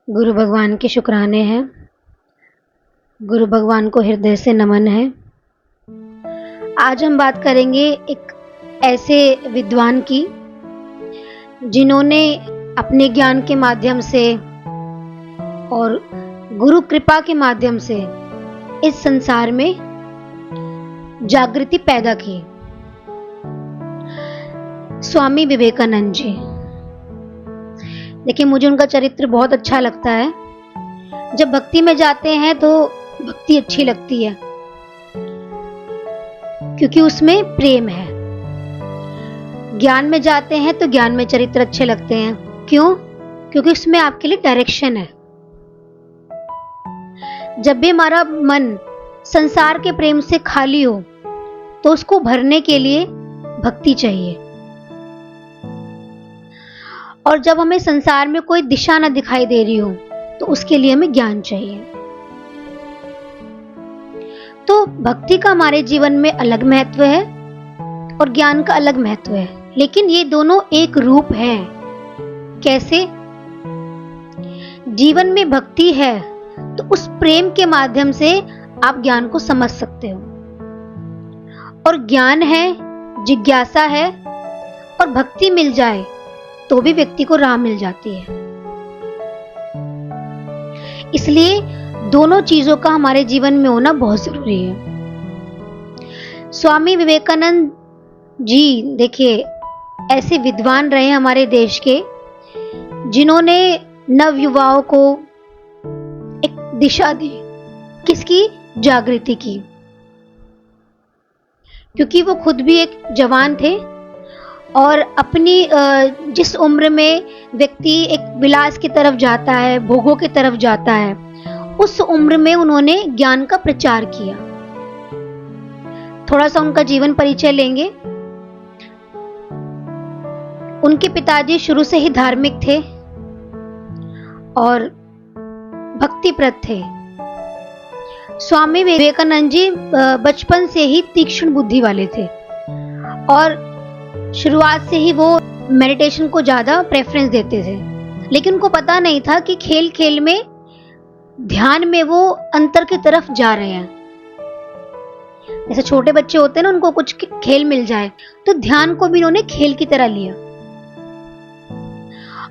गुरु भगवान के शुक्राने हैं। गुरु भगवान को हृदय से नमन है। आज हम बात करेंगे एक ऐसे विद्वान की जिन्होंने अपने ज्ञान के माध्यम से और गुरु कृपा के माध्यम से इस संसार में जागृति पैदा की। स्वामी विवेकानंद जी। देखिए, मुझे उनका चरित्र बहुत अच्छा लगता है। जब भक्ति में जाते हैं तो भक्ति अच्छी लगती है क्योंकि उसमें प्रेम है। ज्ञान में जाते हैं तो ज्ञान में चरित्र अच्छे लगते हैं। क्यों? क्योंकि उसमें आपके लिए डायरेक्शन है। जब भी हमारा मन संसार के प्रेम से खाली हो तो उसको भरने के लिए भक्ति चाहिए। और जब हमें संसार में कोई दिशा ना दिखाई दे रही हो तो उसके लिए हमें ज्ञान चाहिए। तो भक्ति का हमारे जीवन में अलग महत्व है और ज्ञान का अलग महत्व है, लेकिन ये दोनों एक रूप है। कैसे? जीवन में भक्ति है तो उस प्रेम के माध्यम से आप ज्ञान को समझ सकते हो, और ज्ञान है, जिज्ञासा है और भक्ति मिल जाए तो भी व्यक्ति को राह मिल जाती है। इसलिए दोनों चीजों का हमारे जीवन में होना बहुत जरूरी है। स्वामी विवेकानंद जी, देखिए, ऐसे विद्वान रहे हमारे देश के जिन्होंने नवयुवाओं को एक दिशा दी। किसकी? जागृति की। क्योंकि वो खुद भी एक जवान थे और अपनी जिस उम्र में व्यक्ति एक विलास की तरफ जाता है, भोगों की तरफ जाता है, उस उम्र में उन्होंने ज्ञान का प्रचार किया। थोड़ा सा उनका जीवन परिचय लेंगे। उनके पिताजी शुरू से ही धार्मिक थे और भक्तिप्रद थे। स्वामी विवेकानंद जी बचपन से ही तीक्ष्ण बुद्धि वाले थे और शुरुआत से ही वो मेडिटेशन को ज्यादा प्रेफरेंस देते थे, लेकिन उनको पता नहीं था कि खेल खेल में, ध्यान में वो अंतर की तरफ जा रहे हैं। जैसे छोटे बच्चे होते हैं ना, उनको कुछ खेल मिल जाए तो ध्यान को भी इन्होंने खेल की तरह लिया।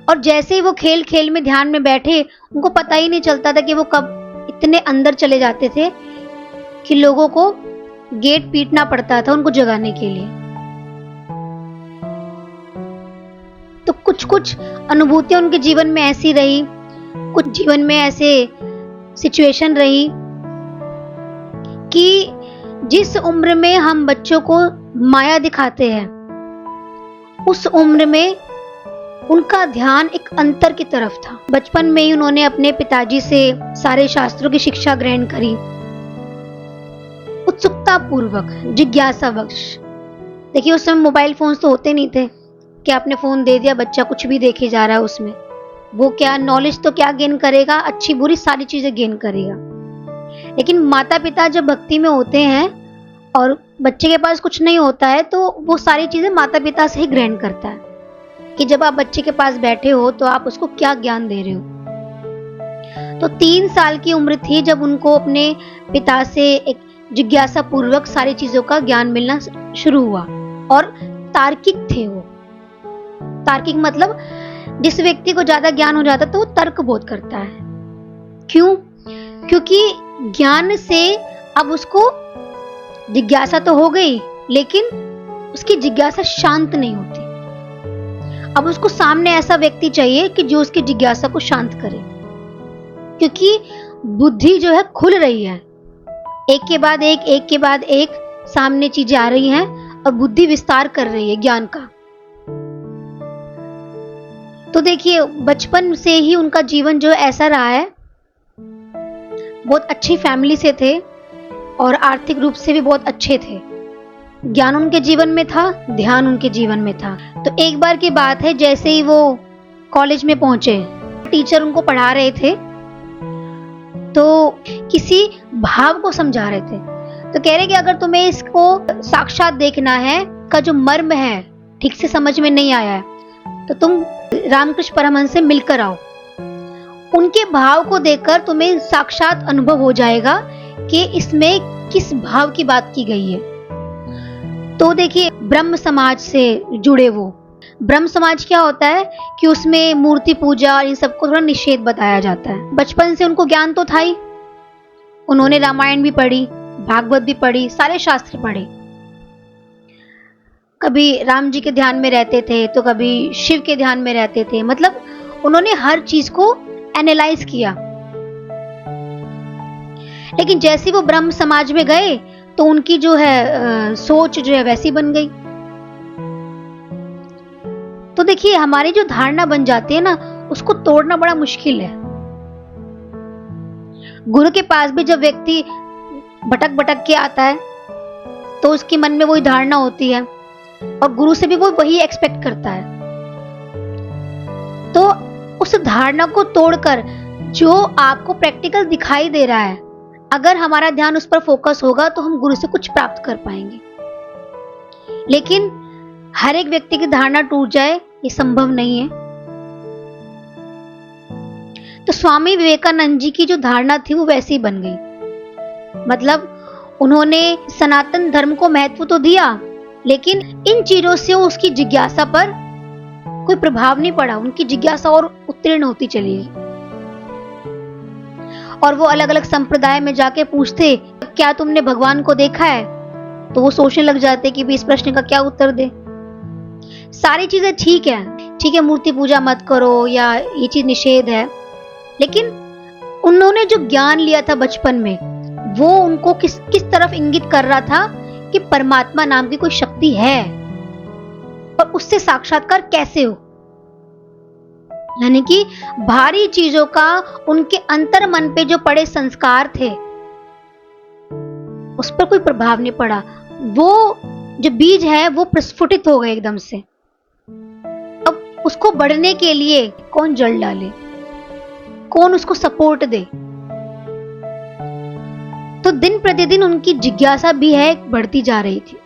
और जैसे ही वो खेल खेल में ध्यान में बैठे, उनको पता ही नहीं चलता था कि वो कब इतने अंदर चले जाते थे कि लोगों को गेट पीटना पड़ता था उनको जगाने के लिए। तो कुछ कुछ अनुभूतियां उनके जीवन में ऐसी रही, कुछ जीवन में ऐसे सिचुएशन रही कि जिस उम्र में हम बच्चों को माया दिखाते हैं, उस उम्र में उनका ध्यान एक अंतर की तरफ था। बचपन में ही उन्होंने अपने पिताजी से सारे शास्त्रों की शिक्षा ग्रहण करी, उत्सुकता पूर्वक, जिज्ञासा वश। देखिए, उस समय मोबाइल फोन्स तो होते नहीं थे कि आपने फोन दे दिया, बच्चा कुछ भी देखे जा रहा है उसमें। वो क्या नॉलेज तो क्या गेन करेगा, अच्छी बुरी सारी चीजें गेन करेगा। लेकिन माता पिता जब भक्ति में होते हैं और बच्चे के पास कुछ नहीं होता है तो वो सारी चीजें माता पिता से ही ग्रहण करता है कि जब आप बच्चे के पास बैठे हो तो आप उसको क्या ज्ञान दे रहे हो। तो 3 साल की उम्र थी जब उनको अपने पिता से एक जिज्ञासा पूर्वक सारी चीजों का ज्ञान मिलना शुरू हुआ। और तार्किक थे वो। तार्किक मतलब जिस व्यक्ति को ज्यादा ज्ञान हो जाता है तो वो तर्क बोध करता है। क्यों? क्योंकि ज्ञान से अब उसको जिज्ञासा तो हो गई, लेकिन उसकी जिज्ञासा शांत नहीं होती। अब उसको सामने ऐसा व्यक्ति चाहिए कि जो उसकी जिज्ञासा को शांत करे, क्योंकि बुद्धि जो है खुल रही है। एक के बाद एक सामने चीजें आ रही हैं और बुद्धि विस्तार कर रही है ज्ञान का। तो देखिए, बचपन से ही उनका जीवन जो ऐसा रहा है। बहुत अच्छी फैमिली से थे और आर्थिक रूप से भी बहुत अच्छे थे। ज्ञान उनके जीवन में था, ध्यान उनके जीवन में था। तो एक बार की बात है, जैसे ही वो कॉलेज में पहुंचे, टीचर उनको पढ़ा रहे थे तो किसी भाव को समझा रहे थे। तो कह रहे कि अगर तुम्हें इसको साक्षात देखना है, का जो मर्म है ठीक से समझ में नहीं आया है, तो तुम रामकृष्ण परमहंस से मिलकर आओ। उनके भाव को देखकर तुम्हें साक्षात अनुभव हो जाएगा कि इसमें किस भाव की बात की गई है। तो देखिए, ब्रह्म समाज से जुड़े वो ब्रह्म समाज क्या होता है कि उसमें मूर्ति पूजा इन सबको थोड़ा निषेध बताया जाता है। बचपन से उनको ज्ञान तो था ही, उन्होंने रामायण भी पढ़ी, भागवत भी पढ़ी, सारे शास्त्र पढ़े। कभी राम जी के ध्यान में रहते थे तो कभी शिव के ध्यान में रहते थे, मतलब उन्होंने हर चीज को एनालाइज किया। लेकिन जैसे वो ब्रह्म समाज में गए तो उनकी जो है सोच जो है वैसी बन गई। तो देखिए, हमारी जो धारणा बन जाती है ना, उसको तोड़ना बड़ा मुश्किल है। गुरु के पास भी जब व्यक्ति भटक भटक के आता है तो उसके मन में वही धारणा होती है और गुरु से भी वो वही एक्सपेक्ट करता है। तो उस धारणा को तोड़कर जो आपको प्रैक्टिकल दिखाई दे रहा है, अगर हमारा ध्यान उस पर फोकस होगा तो हम गुरु से कुछ प्राप्त कर पाएंगे। लेकिन हर एक व्यक्ति की धारणा टूट जाए, ये संभव नहीं है। तो स्वामी विवेकानंद जी की जो धारणा थी वो वैसी बन गई। मतलब उन्होंने सनातन धर्म को महत्व तो दिया, लेकिन इन चीजों से उसकी जिज्ञासा पर कोई प्रभाव नहीं पड़ा। उनकी जिज्ञासा और उत्तीर्ण होती चली गई और वो अलग अलग संप्रदाय में जाके पूछते, क्या तुमने भगवान को देखा है? तो वो सोचने लग जाते कि भी इस प्रश्न का क्या उत्तर दे। सारी चीजें ठीक है, मूर्ति पूजा मत करो या ये चीज निषेध है, लेकिन उन्होंने जो ज्ञान लिया था बचपन में, वो उनको किस तरफ इंगित कर रहा था कि परमात्मा नाम की कोई शक्ति है और उससे साक्षात्कार कैसे हो। यानी कि भारी चीजों का उनके अंतर मन पे जो पड़े संस्कार थे उस पर कोई प्रभाव नहीं पड़ा। वो जो बीज है वो प्रस्फुटित हो गए एकदम से। अब उसको बढ़ने के लिए कौन जल डाले, कौन उसको सपोर्ट दे? तो दिन प्रतिदिन उनकी जिज्ञासा भी है बढ़ती जा रही थी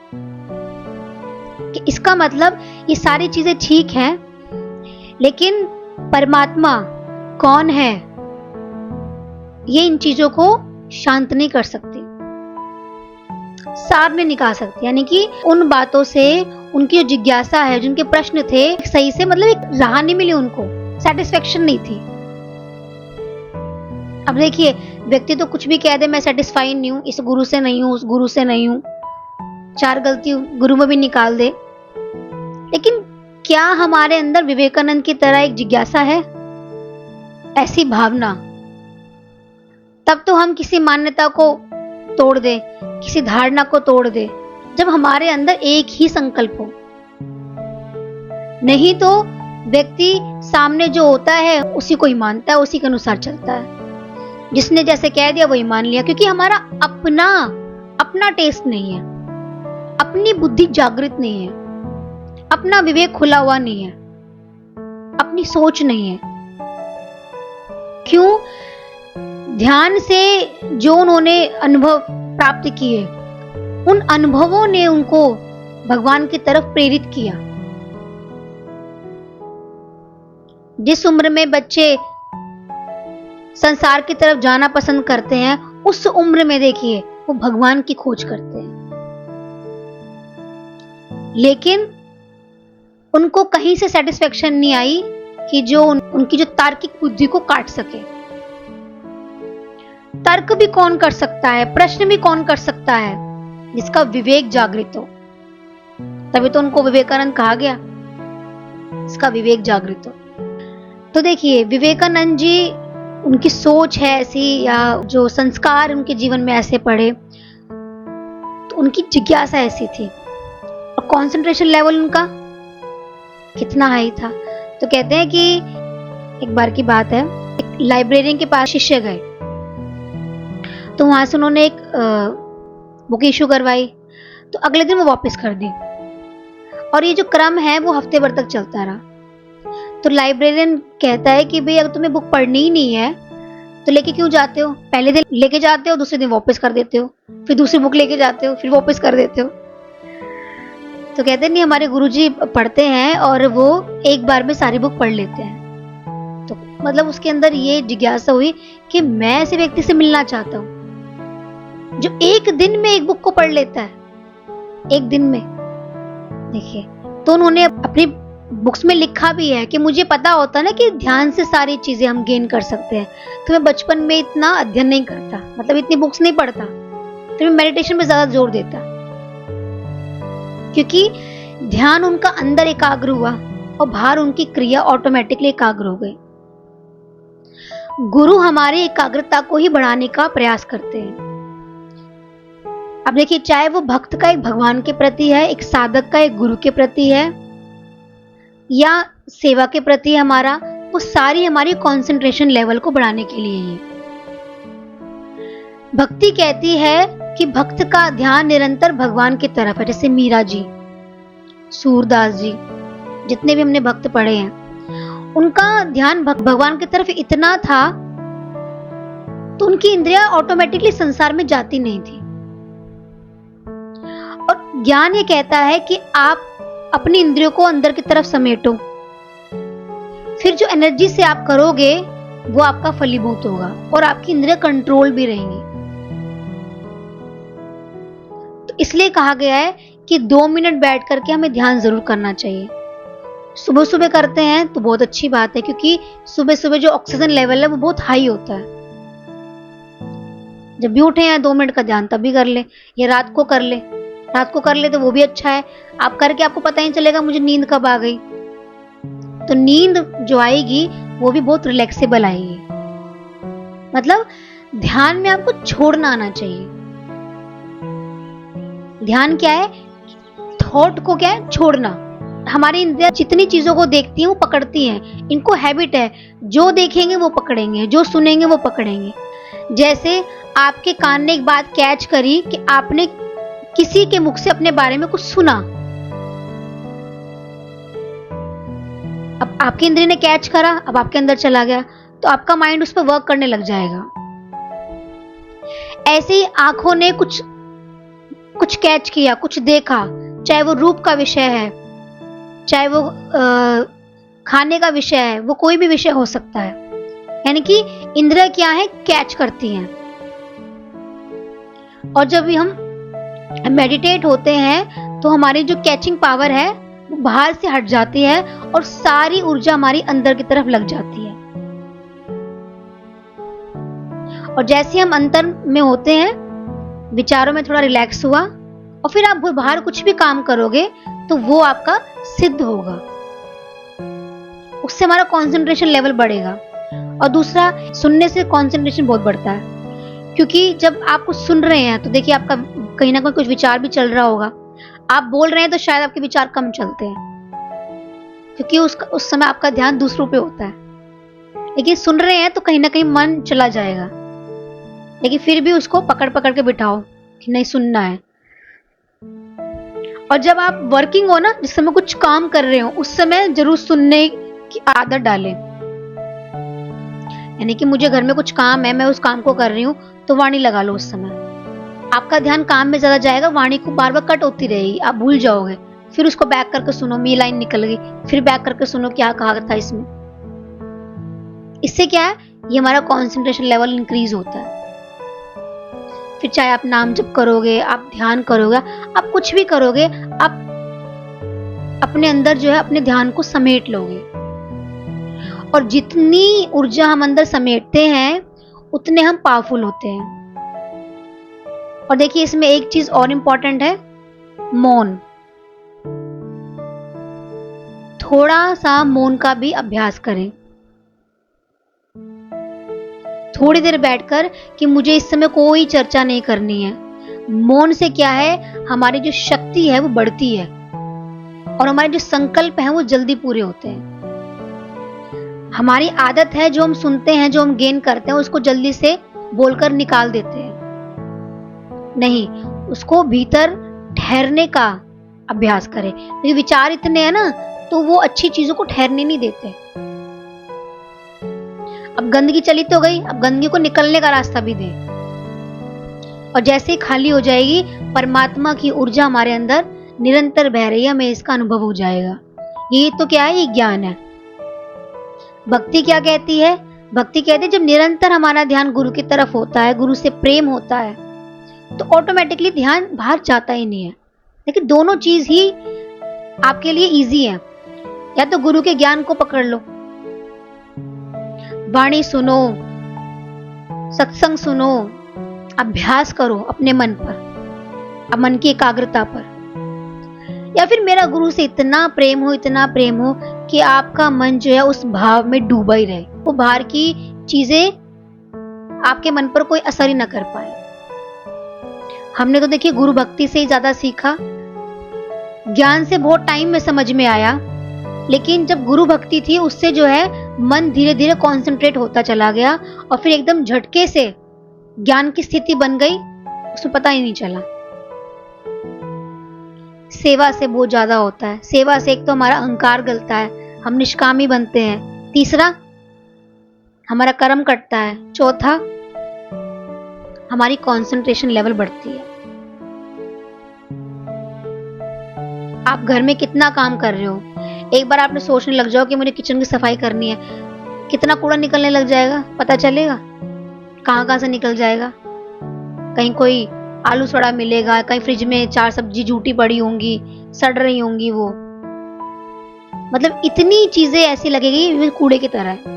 कि इसका मतलब ये सारी चीजें ठीक हैं, लेकिन परमात्मा कौन है ये इन चीजों को शांत नहीं कर सकती, सार नहीं निकाल सकती। यानी कि उन बातों से उनकी जो जिज्ञासा है, जिनके प्रश्न थे, सही से मतलब एक राह नहीं मिली, उनको सेटिस्फेक्शन नहीं थी। अब देखिए, व्यक्ति तो कुछ भी कह दे, मैं सेटिस्फाई नहीं हूं, इस गुरु से नहीं हूं, उस गुरु से नहीं हूं, चार गलती गुरु में भी निकाल दे। लेकिन क्या हमारे अंदर विवेकानंद की तरह एक जिज्ञासा है, ऐसी भावना? तब तो हम किसी मान्यता को तोड़ दे, किसी धारणा को तोड़ दे, जब हमारे अंदर एक ही संकल्प हो। नहीं तो व्यक्ति सामने जो होता है उसी को ही मानता है, उसी के अनुसार चलता है। जिसने जैसे कह दिया वही मान लिया, क्योंकि हमारा अपना टेस्ट नहीं है, अपनी बुद्धि जागृत नहीं है, अपना विवेक खुला हुआ नहीं है, अपनी सोच नहीं है। क्यों? ध्यान से जो उन्होंने अनुभव प्राप्त किए, उन अनुभवों ने उनको भगवान की तरफ प्रेरित किया। जिस उम्र में बच्चे संसार की तरफ जाना पसंद करते हैं, उस उम्र में देखिए वो भगवान की खोज करते हैं। लेकिन उनको कहीं से सेटिस्फेक्शन नहीं आई कि जो उनकी जो तार्किक बुद्धि को काट सके। तर्क भी कौन कर सकता है, प्रश्न भी कौन कर सकता है? जिसका विवेक जागृत हो। तभी तो उनको विवेकानंद कहा गया, इसका विवेक जागृत हो। तो देखिए, विवेकानंद जी, उनकी सोच है ऐसी, या जो संस्कार उनके जीवन में ऐसे पड़े, तो उनकी जिज्ञासा ऐसी थी और कंसंट्रेशन लेवल उनका कितना हाई था। तो कहते हैं कि एक बार की बात है, एक लाइब्रेरियन के पास शिष्य गए, तो वहां से उन्होंने एक बुक इशू करवाई, तो अगले दिन वो वापस कर दी और ये जो क्रम है वो हफ्ते भर तक चलता रहा। तो लाइब्रेरियन कहता है कि भाई अगर तुम्हें बुक पढ़नी ही नहीं है तो लेके क्यों जाते हो? पहले दिन लेके जाते हो, दूसरे दिन वापस कर देते हो, फिर दूसरी बुक लेके जाते हो, फिर वापस कर देते हो। तो कहते नहीं, हमारे गुरुजी पढ़ते हैं और वो एक बार में सारी बुक पढ़ लेते हैं। तो मतलब उसके अंदर ये जिज्ञासा हुई कि मैं ऐसे व्यक्ति से मिलना चाहता हूँ जो एक दिन में एक बुक को पढ़ लेता है, एक दिन में। देखिए, तो उन्होंने अपनी बुक्स में लिखा भी है कि मुझे पता होता ना कि ध्यान से सारी चीजें हम गेन कर सकते हैं, तो मैं बचपन में इतना अध्ययन नहीं करता, मतलब इतनी बुक्स नहीं पढ़ता, तो मैं मेडिटेशन पे ज्यादा जोर देता, क्योंकि ध्यान उनका अंदर एकाग्र हुआ और बाहर उनकी क्रिया ऑटोमेटिकली एकाग्र हो गई। गुरु हमारी एकाग्रता को ही बढ़ाने का प्रयास करते हैं। अब देखिए, चाहे वो भक्त का एक भगवान के प्रति है, एक साधक का एक गुरु के प्रति है, या सेवा के प्रति है हमारा, वो सारी हमारी कंसंट्रेशन लेवल को बढ़ाने के लिए है। भक्ति कहती है कि भक्त का ध्यान निरंतर भगवान की तरफ है। जैसे मीरा जी, सूरदास जी, जितने भी हमने भक्त पढ़े हैं, उनका ध्यान भगवान की तरफ इतना था तो उनकी इंद्रियां ऑटोमेटिकली संसार में जाती नहीं थी। और ज्ञान ये कहता है कि आप अपनी इंद्रियों को अंदर की तरफ समेटो, फिर जो एनर्जी से आप करोगे वो आपका फलीभूत होगा और आपकी इंद्रियां कंट्रोल भी रहेंगी। तो इसलिए कहा गया है कि 2 मिनट बैठ करके हमें ध्यान जरूर करना चाहिए। सुबह सुबह करते हैं तो बहुत अच्छी बात है, क्योंकि सुबह सुबह जो ऑक्सीजन लेवल है वो बहुत हाई होता है। जब भी उठे हैं 2 मिनट का ध्यान तभी कर ले, या रात को कर ले, रात को कर ले तो वो भी अच्छा है। आप करके आपको पता ही चलेगा मुझे नींद कब आ गई। तो नींद जो आएगी वो भी बहुत रिलैक्सेबल आएगी। मतलब ध्यान में आपको छोड़ना आना चाहिए। ध्यान क्या है? थॉट को क्या है? छोड़ना। हमारी इंद्रियां जितनी चीजों को देखती हैं वो पकड़ती हैं, इनको हैबिट है, जो देखेंगे वो पकड़ेंगे, जो सुनेंगे वो पकड़ेंगे। जैसे आपके कान ने एक बात कैच करी कि आपने किसी के मुख से अपने बारे में कुछ सुना, अब आपकी इंद्रिय ने कैच करा, अब आपके अंदर चला गया, तो आपका माइंड उस पर वर्क करने लग जाएगा। ऐसे ही आंखों ने कुछ कैच किया, कुछ देखा, चाहे वो रूप का विषय है, चाहे वो खाने का विषय है, वो कोई भी विषय हो सकता है। यानी कि इंद्रियां क्या है? कैच करती हैं। और जब भी हम मेडिटेट होते हैं तो हमारी जो कैचिंग पावर है वो बाहर से हट जाती है और सारी ऊर्जा हमारी अंदर की तरफ लग जाती है। और जैसे हम अंतर में होते हैं, विचारों में थोड़ा रिलैक्स हुआ और फिर आप बाहर कुछ भी काम करोगे तो वो आपका सिद्ध होगा, उससे हमारा कंसंट्रेशन लेवल बढ़ेगा। और दूसरा, सुनने से कंसंट्रेशन बहुत बढ़ता है, क्योंकि जब आप कुछ सुन रहे हैं तो देखिए आपका कहीं ना कहीं कुछ विचार भी चल रहा होगा। आप बोल रहे हैं तो शायद आपके विचार कम चलते हैं, क्योंकि उस समय आपका ध्यान दूसरों पे होता है। लेकिन सुन रहे हैं तो कहीं ना कहीं मन चला जाएगा, लेकिन फिर भी उसको पकड़ पकड़ के बिठाओ कि नहीं, सुनना है। और जब आप वर्किंग हो ना, जिस समय कुछ काम कर रहे हो, उस समय जरूर सुनने की आदत डालें। यानी कि मुझे घर में कुछ काम है, मैं उस काम को कर रही हूँ, तो वाणी लगा लो। उस समय आपका ध्यान काम में ज्यादा जाएगा, वाणी को बार बार कट होती रहेगी, आप भूल जाओगे। फिर उसको बैक करके सुनो, मी लाइन निकल गई, फिर बैक करके सुनो क्या कहा था इसमें। इससे क्या है? ये हमारा कंसंट्रेशन लेवल इंक्रीज होता है। फिर चाहे आप नाम जप करोगे, आप ध्यान करोगे, आप कुछ भी करोगे, आप अपने अंदर जो है अपने ध्यान को समेट लोगे। और जितनी ऊर्जा हम अंदर समेटते हैं उतने हम पावरफुल होते हैं। और देखिए, इसमें एक चीज और इंपॉर्टेंट है, मौन। थोड़ा सा मौन का भी अभ्यास करें। थोड़ी देर बैठकर कि मुझे इस समय कोई चर्चा नहीं करनी है। मौन से क्या है? हमारी जो शक्ति है वो बढ़ती है और हमारे जो संकल्प हैं वो जल्दी पूरे होते हैं। हमारी आदत है, जो हम सुनते हैं, जो हम गेन करते हैं, उसको जल्दी से बोलकर निकाल देते हैं। नहीं, उसको भीतर ठहरने का अभ्यास करें। क्योंकि विचार इतने हैं ना, तो वो अच्छी चीजों को ठहरने नहीं देते। अब गंदगी चली तो गई, अब गंदगी को निकलने का रास्ता भी दे। और जैसे ही खाली हो जाएगी, परमात्मा की ऊर्जा हमारे अंदर निरंतर बह रही है, हमें इसका अनुभव हो जाएगा। ये तो क्या है? ये ज्ञान है। भक्ति क्या कहती है? भक्ति कहती है जब निरंतर हमारा ध्यान गुरु की तरफ होता है, गुरु से प्रेम होता है, तो ऑटोमेटिकली ध्यान बाहर जाता ही नहीं है। लेकिन दोनों चीज ही आपके लिए इजी है। या तो गुरु के ज्ञान को पकड़ लो, वाणी सुनो, सत्संग सुनो, अभ्यास करो अपने मन पर, मन की एकाग्रता पर। या फिर मेरा गुरु से इतना प्रेम हो, इतना प्रेम हो कि आपका मन जो है उस भाव में डूबा ही रहे, वो बाहर की चीजें आपके मन पर कोई असर ही ना कर पाए। हमने तो देखिए गुरु भक्ति से ही ज्यादा सीखा, ज्ञान से बहुत टाइम में समझ में आया, लेकिन जब गुरु भक्ति थी उससे जो है मन धीरे धीरे कॉन्सेंट्रेट होता चला गया और फिर एकदम झटके से ज्ञान की स्थिति बन गई, उसमें पता ही नहीं चला। सेवा से बहुत ज्यादा होता है। सेवा से एक तो हमारा अहंकार गलता है, हम निष्कामी बनते हैं। तीसरा, हमारा कर्म कटता है। चौथा, हमारी कंसंट्रेशन लेवल बढ़ती है। आप घर में कितना काम कर रहे हो, एक बार आपने सोचने लग जाओ कि मुझे किचन की सफाई करनी है, कितना कूड़ा निकलने लग जाएगा पता चलेगा? कहां से निकल जाएगा? कहीं कोई आलू सड़ा मिलेगा, कहीं फ्रिज में 4 सब्जी झूठी पड़ी होंगी, सड़ रही होंगी, वो मतलब इतनी चीजें ऐसी लगेगी कूड़े की तरह है।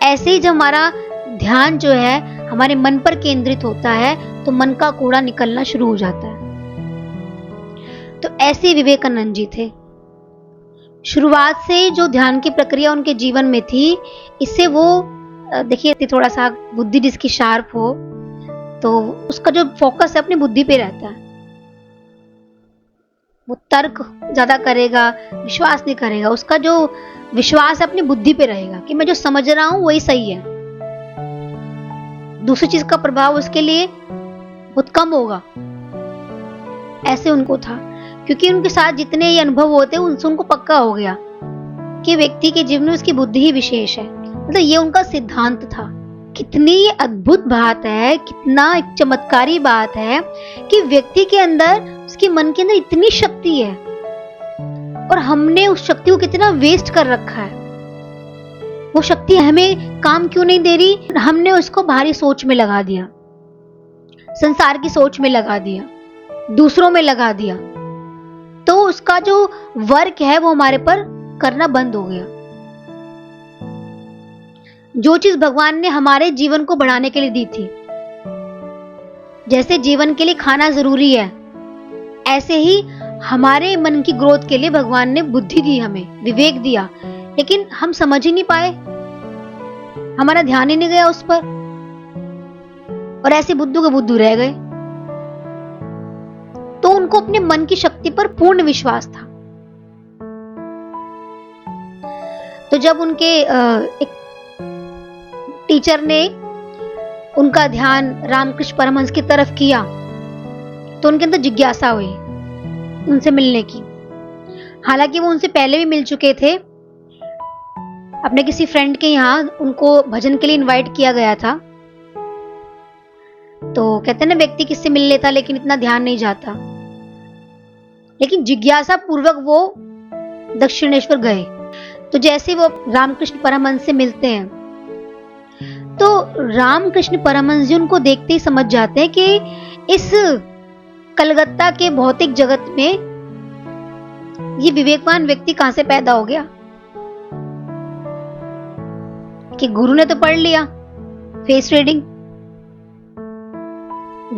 ऐसे ही जब हमारा ध्यान जो है हमारे मन पर केंद्रित होता है तो मन का कूड़ा निकलना शुरू हो जाता है। तो ऐसे विवेकानंद जी थे। शुरुआत से जो ध्यान की प्रक्रिया उनके जीवन में थी, इससे वो देखिए थोड़ा सा बुद्धि जिसकी शार्प हो तो उसका जो फोकस है अपनी बुद्धि पे रहता है। वो तर्क ज्यादा करेगा, विश्वास नहीं करेगा। उसका जो विश्वास है अपनी बुद्धि पे रहेगा कि मैं जो समझ रहा हूं वही सही है। दूसरी चीज का प्रभाव उसके लिए बहुत कम होगा। ऐसे उनको था, क्योंकि उनके साथ जितने ये अनुभव होते उनसे उनको पक्का हो गया कि व्यक्ति के जीवन में उसकी बुद्धि ही विशेष है। मतलब ये उनका सिद्धांत था। कितनी अद्भुत बात है, कितना एक चमत्कारी बात है कि व्यक्ति के अंदर, उसके मन के अंदर इतनी शक्ति है और हमने उस शक्ति को कितना वेस्ट कर रखा है। वो शक्ति हमें काम क्यों नहीं दे रही? हमने उसको बाहरी सोच में लगा दिया, संसार की सोच में लगा दिया, दूसरों में लगा दिया, तो उसका जो वर्क है वो हमारे पर करना बंद हो गया। जो चीज भगवान ने हमारे जीवन को बढ़ाने के लिए दी थी, जैसे जीवन के लिए खाना जरूरी है, ऐसे ही हमारे मन की ग्रोथ के लिए भगवान ने बुद्धि दी, हमें विवेक दिया, लेकिन हम समझ ही नहीं पाए, हमारा ध्यान ही नहीं गया उस पर, और ऐसे बुद्धू के बुद्धू रह गए। तो उनको अपने मन की शक्ति पर पूर्ण विश्वास था। तो जब उनके एक टीचर ने उनका ध्यान रामकृष्ण परमहंस की तरफ किया तो उनके अंदर जिज्ञासा हुई उनसे मिलने की। हालांकि वो उनसे पहले भी मिल चुके थे, अपने किसी फ्रेंड के यहाँ उनको भजन के लिए इनवाइट किया गया था। तो कहते हैं ना, व्यक्ति किससे मिल लेता लेकिन इतना ध्यान नहीं जाता। लेकिन जिज्ञासा पूर्वक वो दक्षिणेश्वर गए। तो जैसे वो रामकृष्ण परमहंस से मिलते हैं तो रामकृष्ण परमहंस जी उनको देखते ही समझ जाते हैं कि इस कलकत्ता के भौतिक जगत में ये विवेकवान व्यक्ति कहां से पैदा हो गया। कि गुरु ने तो पढ़ लिया फेस रीडिंग,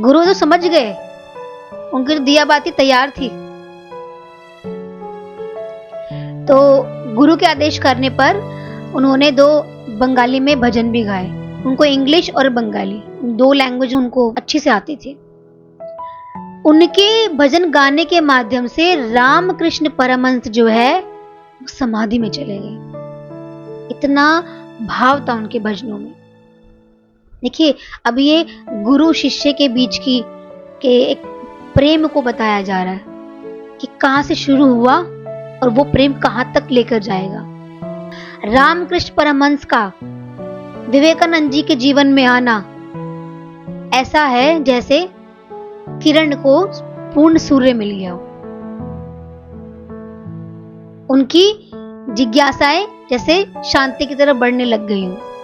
गुरु तो समझ गए, उनकी तो दिया बाती तैयार थी। तो गुरु के आदेश करने पर उन्होंने 2 बंगाली में भजन भी गाए। उनको इंग्लिश और बंगाली 2 लैंग्वेज उनको अच्छी से आती थी। उनके भजन गाने के माध्यम से रामकृष्ण परमहंस जो है वो समाधि में चले गए। इतना भाव था उनके भजनों में। देखिए, अब ये गुरु शिष्य के बीच की के एक प्रेम को बताया जा रहा है कि कहां से शुरू हुआ और वो प्रेम कहां तक लेकर जाएगा। रामकृष्ण परमहंस का विवेकानंद जी के जीवन में आना ऐसा है जैसे किरण को पूर्ण सूर्य मिल गया हो। उनकी जिज्ञासाएं जैसे शांति की तरफ बढ़ने लग गई हूँ।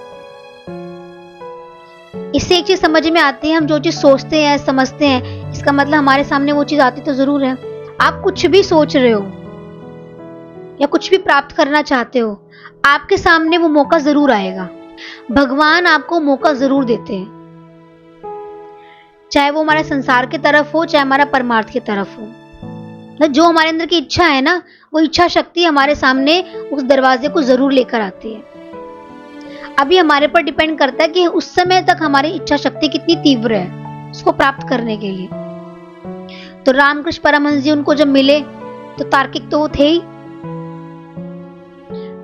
इससे एक चीज समझ में आती है, हम जो चीज सोचते हैं समझते हैं, इसका मतलब हमारे सामने वो चीज आती तो जरूर है। आप कुछ भी सोच रहे हो या कुछ भी प्राप्त करना चाहते हो, आपके सामने वो मौका जरूर आएगा। भगवान आपको मौका जरूर देते हैं, चाहे वो हमारे संसार की तरफ हो, चाहे हमारा परमार्थ की तरफ हो। तो जो हमारे अंदर की इच्छा है ना, वो इच्छा शक्ति हमारे सामने उस दरवाजे को जरूर लेकर आती है। अभी हमारे पर डिपेंड करता है कि उस समय तक हमारी इच्छा शक्ति कितनी तीव्र है उसको प्राप्त करने के लिए। तो रामकृष्ण परमहंस जी उनको जब मिले तो तार्किक तो वो थे ही,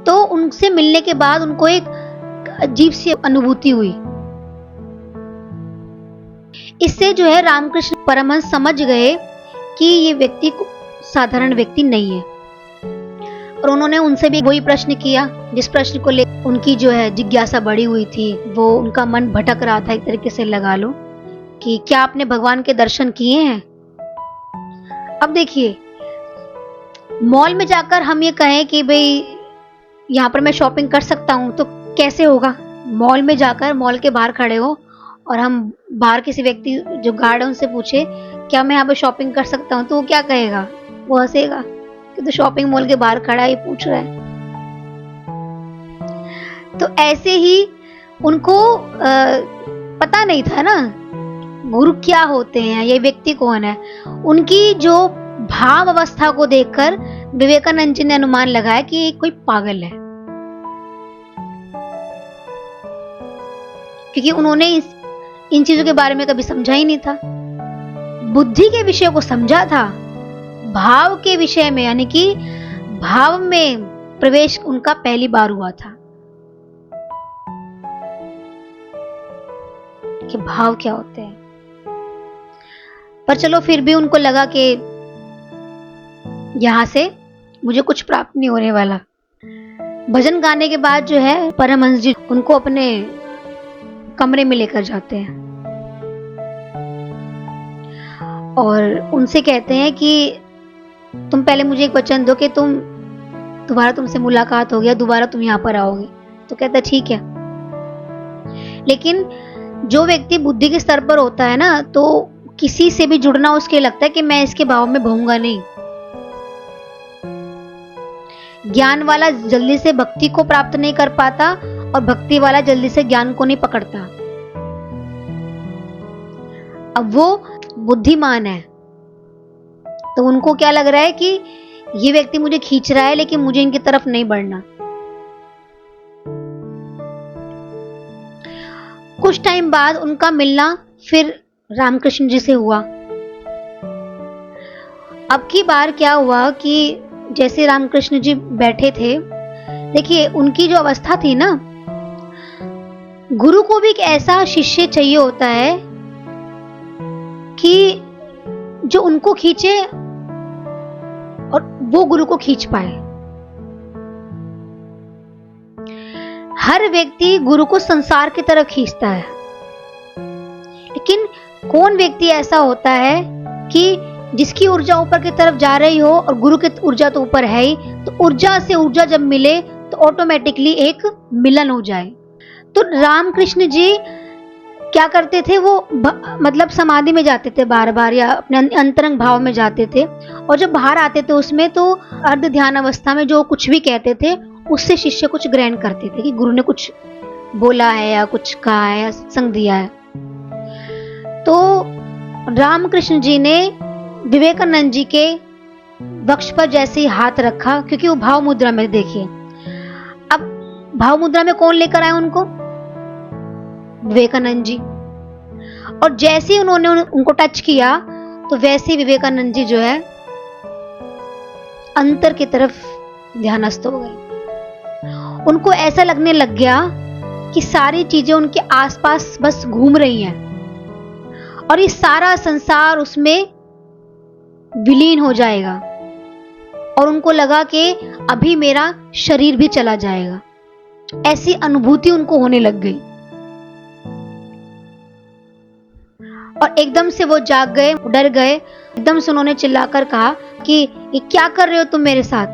तो उनसे मिलने के बाद उनको एक अजीब सी अनुभूति हुई। इससे जो है रामकृष्ण परमहंस समझ गए कि ये व्यक्ति साधारण व्यक्ति नहीं है, और उन्होंने उनसे भी वही प्रश्न किया जिस प्रश्न को लेकर उनकी जो है जिज्ञासा बढ़ी हुई थी, वो उनका मन भटक रहा था एक तरीके से लगा लो, कि क्या आपने भगवान के दर्शन किए हैं। अब देखिए, मॉल में जाकर हम ये कहें कि भाई यहाँ पर मैं शॉपिंग कर सकता हूँ, तो कैसे होगा। मॉल में जाकर मॉल के बाहर खड़े हो और हम बाहर किसी व्यक्ति जो गार्ड है उनसे पूछे क्या मैं यहाँ पर शॉपिंग कर सकता हूँ, तो वो क्या कहेगा, वो हंसेगा कि तो शॉपिंग मॉल के बाहर खड़ा है, ये पूछ रहा है। तो ऐसे ही उनको पता नहीं था ना गुरु क्या होते हैं, ये व्यक्ति कौन है। उनकी जो भाव अवस्था को देखकर विवेकानंद जी ने अनुमान लगाया कि ये कोई पागल है, क्योंकि उन्होंने इन चीजों के बारे में कभी समझा ही नहीं था। बुद्धि के विषय को समझा था, भाव के विषय में यानी कि भाव में प्रवेश उनका पहली बार हुआ था कि भाव क्या होते हैं। पर चलो फिर भी उनको लगा कि यहां से मुझे कुछ प्राप्त नहीं होने वाला। भजन गाने के बाद जो है परमहंस जी उनको अपने कमरे में लेकर जाते हैं और उनसे कहते हैं कि तुम पहले मुझे एक वचन दो कि दोबारा तुमसे मुलाकात हो गया, दोबारा तुम यहाँ पर आओगे। तो कहता ठीक है। लेकिन जो व्यक्ति बुद्धि के स्तर पर होता है ना, तो किसी से भी जुड़ना उसके लगता है कि मैं इसके भाव में बहूंगा नहीं। ज्ञान वाला जल्दी से भक्ति को प्राप्त नहीं कर पाता और भक्ति वाला जल्दी से ज्ञान को नहीं पकड़ता। अब वो बुद्धिमान है, तो उनको क्या लग रहा है कि ये व्यक्ति मुझे खींच रहा है, लेकिन मुझे इनकी तरफ नहीं बढ़ना। कुछ टाइम बाद उनका मिलना फिर रामकृष्ण जी से हुआ। अब की बार क्या हुआ कि जैसे रामकृष्ण जी बैठे थे, देखिए उनकी जो अवस्था थी ना, गुरु को भी एक ऐसा शिष्य चाहिए होता है कि जो उनको खींचे और वो गुरु को खींच पाए। हर व्यक्ति गुरु को संसार की तरफ खींचता है, लेकिन कौन व्यक्ति ऐसा होता है कि जिसकी ऊर्जा ऊपर की तरफ जा रही हो और गुरु की ऊर्जा तो ऊपर है ही, तो ऊर्जा से ऊर्जा जब मिले तो ऑटोमेटिकली एक मिलन हो जाए। तो रामकृष्ण जी क्या करते थे, वो मतलब समाधि में जाते थे बार बार, या अपने अंतरंग भाव में जाते थे, और जब बाहर आते थे उसमें तो अर्ध ध्यान अवस्था में जो कुछ भी कहते थे उससे शिष्य कुछ ग्रहण करते थे कि गुरु ने कुछ बोला है या कुछ कहा है या संग दिया है। तो रामकृष्ण जी ने विवेकानंद जी के वक्ष पर जैसे ही हाथ रखा, क्योंकि वो भाव मुद्रा में, देखिए अब भाव मुद्रा में कौन लेकर आए उनको, विवेकानंद जी। और जैसे ही उन्होंने उनको टच किया तो वैसे ही विवेकानंद जी जो है अंतर की तरफ ध्यानस्थ हो गए। उनको ऐसा लगने लग गया कि सारी चीजें उनके आसपास बस घूम रही हैं और ये सारा संसार उसमें विलीन हो जाएगा, और उनको लगा कि अभी मेरा शरीर भी चला जाएगा। ऐसी अनुभूति उनको होने लग गई और एकदम से वो जाग गए, डर गए। एकदम से उन्होंने चिल्लाकर कहा कि ये क्या कर रहे हो तुम मेरे साथ,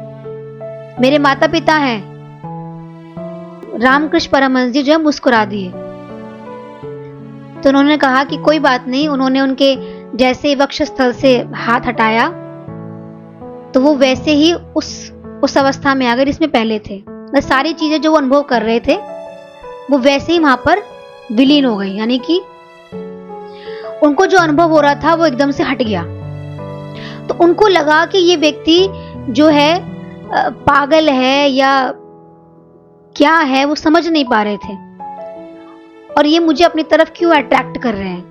मेरे माता पिता हैं, रामकृष्ण परमहंस जी जो है मुस्कुरा दिए। तो उन्होंने कहा कि कोई बात नहीं। उन्होंने उनके जैसे वक्षस्थल से हाथ हटाया तो वो वैसे ही उस अवस्था में आ गए जिसमें पहले थे। सारी चीजें जो वो अनुभव कर रहे थे वो वैसे ही वहां पर विलीन हो गई, यानी कि उनको जो अनुभव हो रहा था वो एकदम से हट गया। तो उनको लगा कि ये व्यक्ति जो है पागल है या क्या है, वो समझ नहीं पा रहे थे और ये मुझे अपनी तरफ क्यों अट्रैक्ट कर रहे हैं,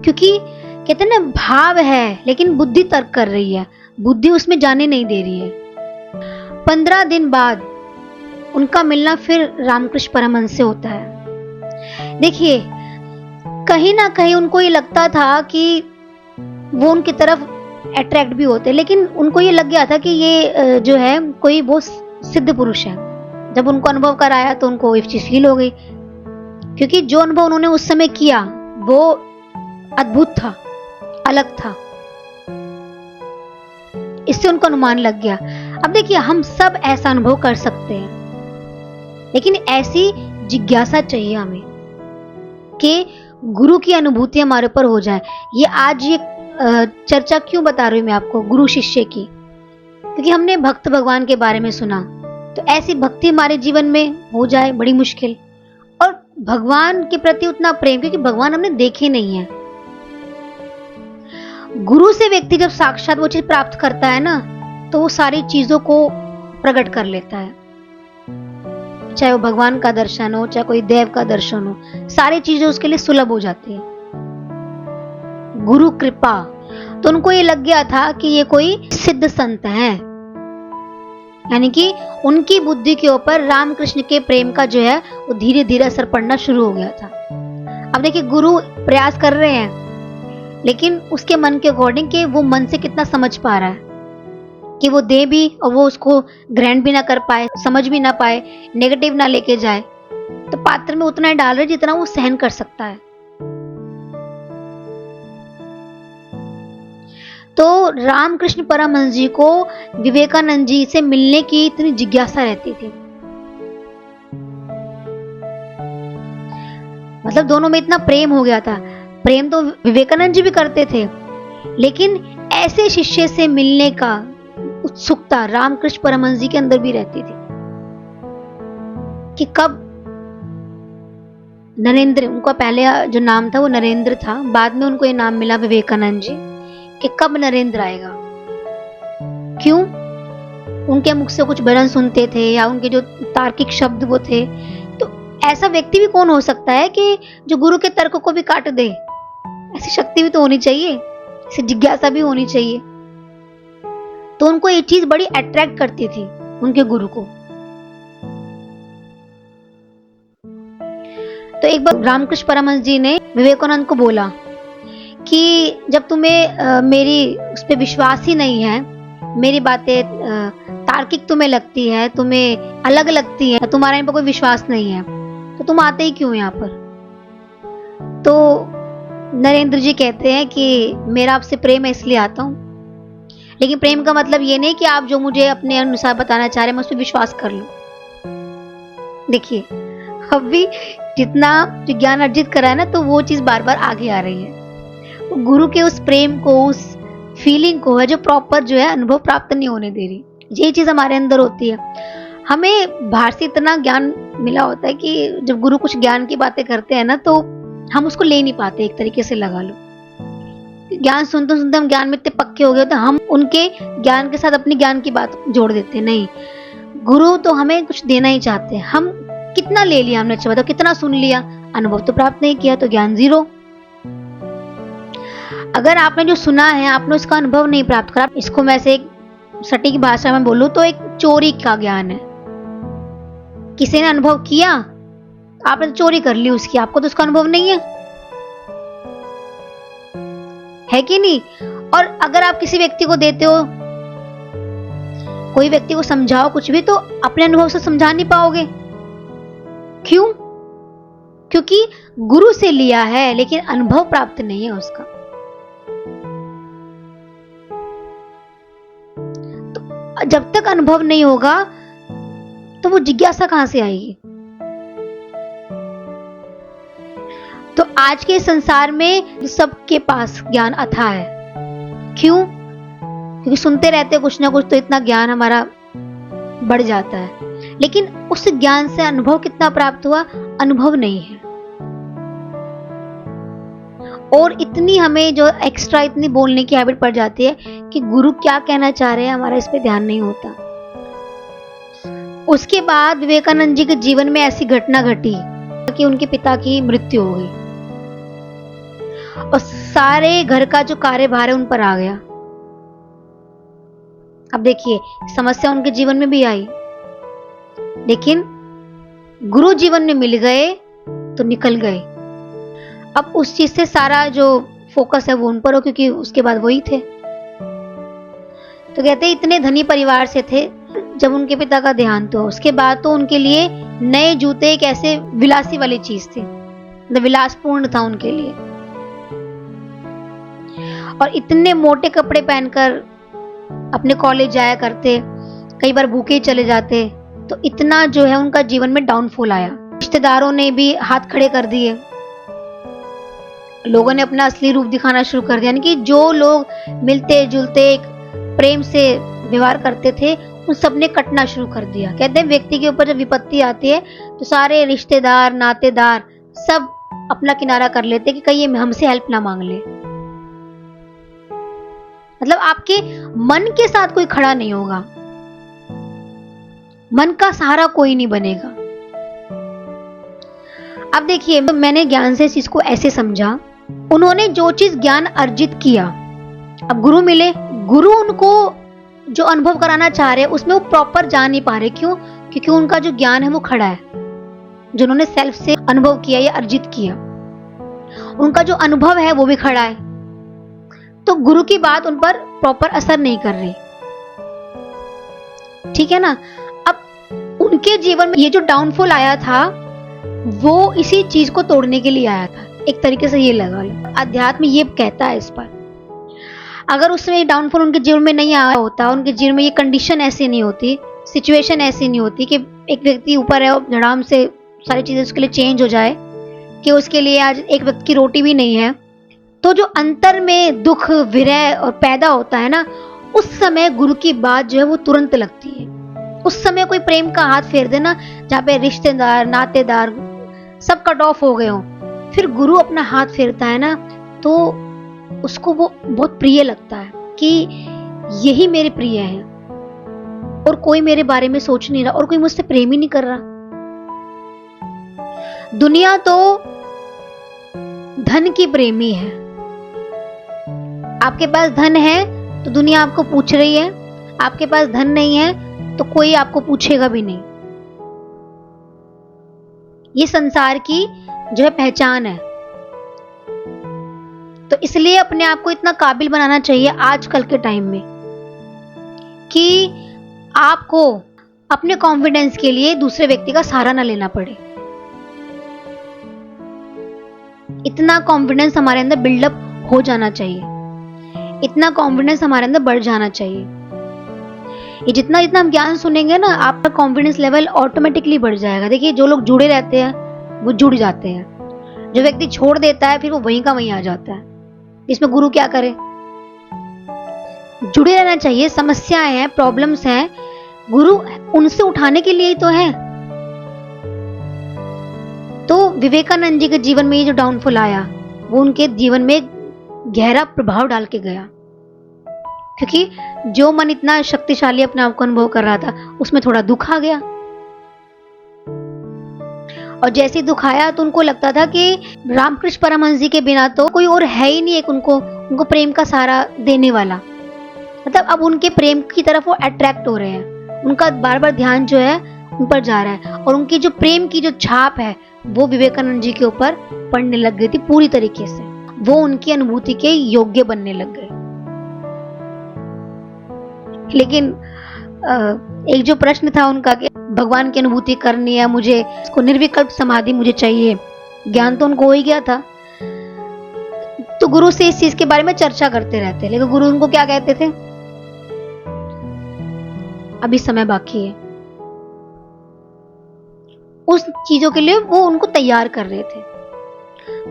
क्योंकि कहते हैं ना भाव है लेकिन बुद्धि तर्क कर रही है, बुद्धि उसमें जाने नहीं दे रही है। 15 दिन बाद उनका मिलना फिर रामकृष्ण परमहंस से होता है। देखिए, कहीं ना कहीं उनको ये लगता था कि वो उनकी तरफ अट्रैक्ट भी होते, लेकिन उनको ये लग गया था कि ये जो है कोई वो सिद्ध पुरुष है। जब उनको अनुभव कराया तो उनको एक चीज फील हो गई, क्योंकि जो अनुभव उन्होंने उस समय किया वो अद्भुत था, अलग था। इससे उनको अनुमान लग गया। अब देखिए, हम सब ऐसा अनुभव कर सकते हैं, लेकिन ऐसी जिज्ञासा चाहिए हमें कि गुरु की अनुभूति हमारे ऊपर हो जाए। ये आज ये चर्चा क्यों बता रही हूं मैं आपको गुरु शिष्य की, क्योंकि हमने भक्त भगवान के बारे में सुना, तो ऐसी भक्ति हमारे जीवन में हो जाए बड़ी मुश्किल। और भगवान के प्रति उतना प्रेम, क्योंकि भगवान हमने देखे नहीं है। गुरु से व्यक्ति जब साक्षात वो चीज प्राप्त करता है ना, तो वो सारी चीजों को प्रकट कर लेता है। चाहे वो भगवान का दर्शन हो, चाहे कोई देव का दर्शन हो, सारी चीजें उसके लिए सुलभ हो जाती है। गुरु कृपा। तो उनको ये लग गया था कि ये कोई सिद्ध संत है, यानी कि उनकी बुद्धि के ऊपर रामकृष्ण के प्रेम का जो है वो धीरे धीरे असर पड़ना शुरू हो गया था। अब देखिए, गुरु प्रयास कर रहे हैं, लेकिन उसके मन के अकॉर्डिंग कि वो मन से कितना समझ पा रहा है, कि वो दे भी और वो उसको ग्रहण भी ना कर पाए, समझ भी ना पाए, नेगेटिव ना लेके जाए। तो पात्र में उतना ही डाल रहे जितना वो सहन कर सकता है। तो रामकृष्ण परमहंस जी को विवेकानंद जी से मिलने की इतनी जिज्ञासा रहती थी, मतलब दोनों में इतना प्रेम हो गया था। प्रेम तो विवेकानंद जी भी करते थे, लेकिन ऐसे शिष्य से मिलने का उत्सुकता रामकृष्ण परमहंस जी के अंदर भी रहती थी कि कब नरेंद्र, उनका पहले जो नाम था वो नरेंद्र था, बाद में उनको ये नाम मिला विवेकानंद जी, कि कब नरेंद्र आएगा। क्यों? उनके मुख से कुछ भजन सुनते थे या उनके जो तार्किक शब्द वो थे। तो ऐसा व्यक्ति भी कौन हो सकता है कि जो गुरु के तर्क को भी काट दे? ऐसी शक्ति भी तो होनी चाहिए, ऐसी जिज्ञासा भी होनी चाहिए। तो उनको ये चीज बड़ी अट्रैक्ट करती थी उनके गुरु को। तो एक बार रामकृष्ण परमहंस जी ने विवेकानंद को बोला कि जब तुम्हें मेरी उस पर विश्वास ही नहीं है, मेरी बातें तार्किक तुम्हें लगती है, तुम्हें अलग लगती है, तुम्हारा इन पर कोई विश्वास नहीं है, तो तुम आते ही क्यों यहाँ पर? तो नरेंद्र जी कहते हैं कि मेरा आपसे प्रेम है इसलिए आता हूँ, लेकिन प्रेम का मतलब ये नहीं कि आप जो मुझे अपने अनुसार बताना चाह रहे हैं मैं उस पर विश्वास कर लूं। देखिए, अब भी जितना जो ज्ञान अर्जित करा है ना, तो वो चीज बार बार आगे आ रही है। गुरु के उस प्रेम को, उस फीलिंग को है जो प्रॉपर जो है अनुभव प्राप्त नहीं होने दे रही। ये चीज हमारे अंदर होती है। हमें बाहर से इतना ज्ञान मिला होता है कि जब गुरु कुछ ज्ञान की बातें करते हैं ना, तो हम उसको ले नहीं पाते। एक तरीके से लगा लो, ज्ञान सुनते सुनते हम ज्ञान में इतने पक्के हो गए होते, हम उनके ज्ञान के साथ अपनी ज्ञान की बात जोड़ देते। नहीं, गुरु तो हमें कुछ देना ही चाहते हैं। हम कितना ले लिया हमने, अच्छा बताओ, कितना सुन लिया, अनुभव तो प्राप्त नहीं किया, तो ज्ञान जीरो। अगर आपने जो सुना है आपने उसका अनुभव नहीं प्राप्त करा, इसको मैं से एक सटीक भाषा में बोलूं तो एक चोरी का ज्ञान है। किसी ने अनुभव किया, आपने तो चोरी कर ली उसकी, आपको तो उसका अनुभव नहीं है कि नहीं? और अगर आप किसी व्यक्ति को देते हो, कोई व्यक्ति को समझाओ कुछ भी, तो अपने अनुभव से समझा नहीं पाओगे। क्यों? क्योंकि गुरु से लिया है लेकिन अनुभव प्राप्त नहीं है उसका। तो जब तक अनुभव नहीं होगा तो वो जिज्ञासा कहां से आएगी? तो आज के संसार में सबके पास ज्ञान अथाह है। क्यों? क्योंकि सुनते रहते कुछ ना कुछ, तो इतना ज्ञान हमारा बढ़ जाता है। लेकिन उस ज्ञान से अनुभव कितना प्राप्त हुआ? अनुभव नहीं है। और इतनी हमें जो एक्स्ट्रा इतनी बोलने की हैबिट पड़ जाती है कि गुरु क्या कहना चाह रहे हैं, हमारा इस पे ध्यान नहीं होता। उसके बाद विवेकानंद जी के जीवन में ऐसी घटना घटी कि उनके पिता की मृत्यु हो गई और सारे घर का जो कार्यभार है उन पर आ गया। अब देखिए, समस्या उनके जीवन में भी आई, लेकिन गुरु जीवन में मिल गए तो निकल गए। अब उस चीज से सारा जो फोकस है वो उन पर हो, क्योंकि उसके बाद वही थे। तो कहते हैं इतने धनी परिवार से थे जब उनके पिता का देहांत हुआ। उसके बाद तो उनके लिए नए जूते एक ऐसे विलासी वाली चीज थी, मतलब विलासपूर्ण था उनके लिए। और इतने मोटे कपड़े पहनकर अपने कॉलेज जाया करते, कई बार भूखे ही चले जाते। तो इतना जो है उनका जीवन में डाउनफॉल आया। रिश्तेदारों ने भी हाथ खड़े कर दिए, लोगों ने अपना असली रूप दिखाना शुरू कर दिया। यानी कि जो लोग मिलते जुलते एक प्रेम से व्यवहार करते थे, उन सब ने कटना शुरू कर दिया। कहते हैं व्यक्ति के ऊपर जब विपत्ति आती है तो सारे रिश्तेदार नातेदार सब अपना किनारा कर लेते कि कहीं ये हमसे हेल्प ना मांग ले। मतलब आपके मन के साथ कोई खड़ा नहीं होगा, मन का सहारा कोई नहीं बनेगा। अब देखिए, मैंने ज्ञान से इस चीज को ऐसे समझा, उन्होंने जो चीज ज्ञान अर्जित किया, अब गुरु मिले, गुरु उनको जो अनुभव कराना चाह रहे हैं उसमें वो प्रॉपर जा नहीं पा रहे। क्यों? क्योंकि उनका जो ज्ञान है वो खड़ा है, जो उन्होंने सेल्फ से अनुभव किया या अर्जित किया, उनका जो अनुभव है वो भी खड़ा है। तो गुरु की बात उन पर प्रॉपर असर नहीं कर रही, ठीक है ना। अब उनके जीवन में ये जो डाउनफॉल आया था वो इसी चीज को तोड़ने के लिए आया था, एक तरीके से ये लगा लो। अध्यात्म ये कहता है इस पर, अगर उसमें डाउनफॉल उनके जीवन में नहीं आया होता, उनके जीवन में ये कंडीशन ऐसी नहीं होती, सिचुएशन ऐसी नहीं होती कि एक व्यक्ति ऊपर है और धड़ाम से सारी चीजें उसके लिए चेंज हो जाए, कि उसके लिए आज एक व्यक्ति की रोटी भी नहीं है, तो जो अंतर में दुख विरह और पैदा होता है ना, उस समय गुरु की बात जो है वो तुरंत लगती है। उस समय कोई प्रेम का हाथ फेर देना, जहाँ पे रिश्तेदार नातेदार सब कट ऑफ हो गए हो, फिर गुरु अपना हाथ फेरता है ना, तो उसको वो बहुत प्रिय लगता है कि यही मेरे प्रिय है और कोई मेरे बारे में सोच नहीं रहा और कोई मुझसे प्रेम ही नहीं कर रहा। दुनिया तो धन की प्रेमी है। आपके पास धन है तो दुनिया आपको पूछ रही है, आपके पास धन नहीं है तो कोई आपको पूछेगा भी नहीं। ये संसार की जो है पहचान है। तो इसलिए अपने आप को इतना काबिल बनाना चाहिए आजकल के टाइम में कि आपको अपने कॉन्फिडेंस के लिए दूसरे व्यक्ति का सहारा ना लेना पड़े। इतना कॉन्फिडेंस हमारे अंदर बिल्डअप हो जाना चाहिए, इतना कॉन्फिडेंस हमारे अंदर बढ़ जाना चाहिए। ये जितना जितना हम ज्ञान सुनेंगे ना, आपका कॉन्फिडेंस लेवल ऑटोमेटिकली बढ़ जाएगा। देखिए, जो लोग जुड़े रहते हैं वो जुड़ जाते हैं, जो व्यक्ति छोड़ देता है फिर वो वहीं का वहीं आ जाता है। इसमें गुरु क्या करे? जुड़े रहना चाहिए। समस्याएं हैं, प्रॉब्लम्स हैं, गुरु उनसे उठाने के लिए ही तो है। तो विवेकानंद जी के जीवन में ये जो डाउनफॉल आया वो उनके जीवन में गहरा प्रभाव डाल के गया, क्योंकि जो मन इतना शक्तिशाली अपने आप को अनुभव कर रहा था उसमें थोड़ा दुख आ गया। और जैसे दुख आया तो उनको लगता था कि रामकृष्ण परमहंस जी के बिना तो कोई और है ही नहीं एक उनको प्रेम का सहारा देने वाला। मतलब अब उनके प्रेम की तरफ वो अट्रैक्ट हो रहे हैं, उनका बार बार ध्यान जो है उन पर जा रहा है और उनकी जो प्रेम की जो छाप है वो विवेकानंद जी के ऊपर पड़ने लग गई थी पूरी तरीके से। वो उनकी अनुभूति के योग्य बनने लग गए। लेकिन एक जो प्रश्न था उनका कि भगवान की अनुभूति करनी है मुझे, इसको निर्विकल्प समाधि मुझे चाहिए, ज्ञान तो उनको हो ही गया था। तो गुरु से इस चीज के बारे में चर्चा करते रहते, लेकिन गुरु उनको क्या कहते थे? अभी समय बाकी है, उस चीजों के लिए वो उनको तैयार कर रहे थे।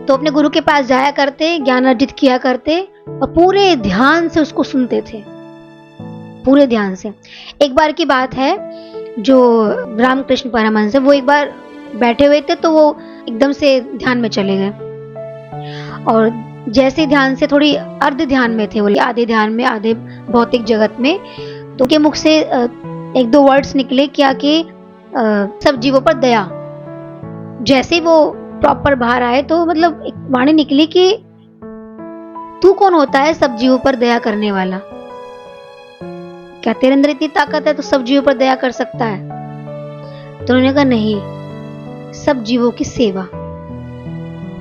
तो अपने गुरु के पास जाया करते, ज्ञान अर्जित किया करते और पूरे ध्यान से उसको सुनते थे, पूरे ध्यान से। एक बार की बात है, जो रामकृष्ण परमहंस है वो एक बार बैठे हुए थे, तो वो एकदम से ध्यान में चले गए और जैसे ध्यान से थोड़ी अर्ध ध्यान में थे, बोले आधे ध्यान में आधे भौतिक जगत में, तो उनके मुख से एक दो वर्ड्स निकले क्या कि सब जीवों पर दया। जैसे वो प्रॉपर बाहर आए तो मतलब एक वाणी निकली कि तू कौन होता है सब जीवों पर दया करने वाला? क्या तेरे अंदर इतनी ताकत है तो सब जीवों पर दया कर सकता है? तो उन्होंने कहा नहीं, सब जीवों की सेवा।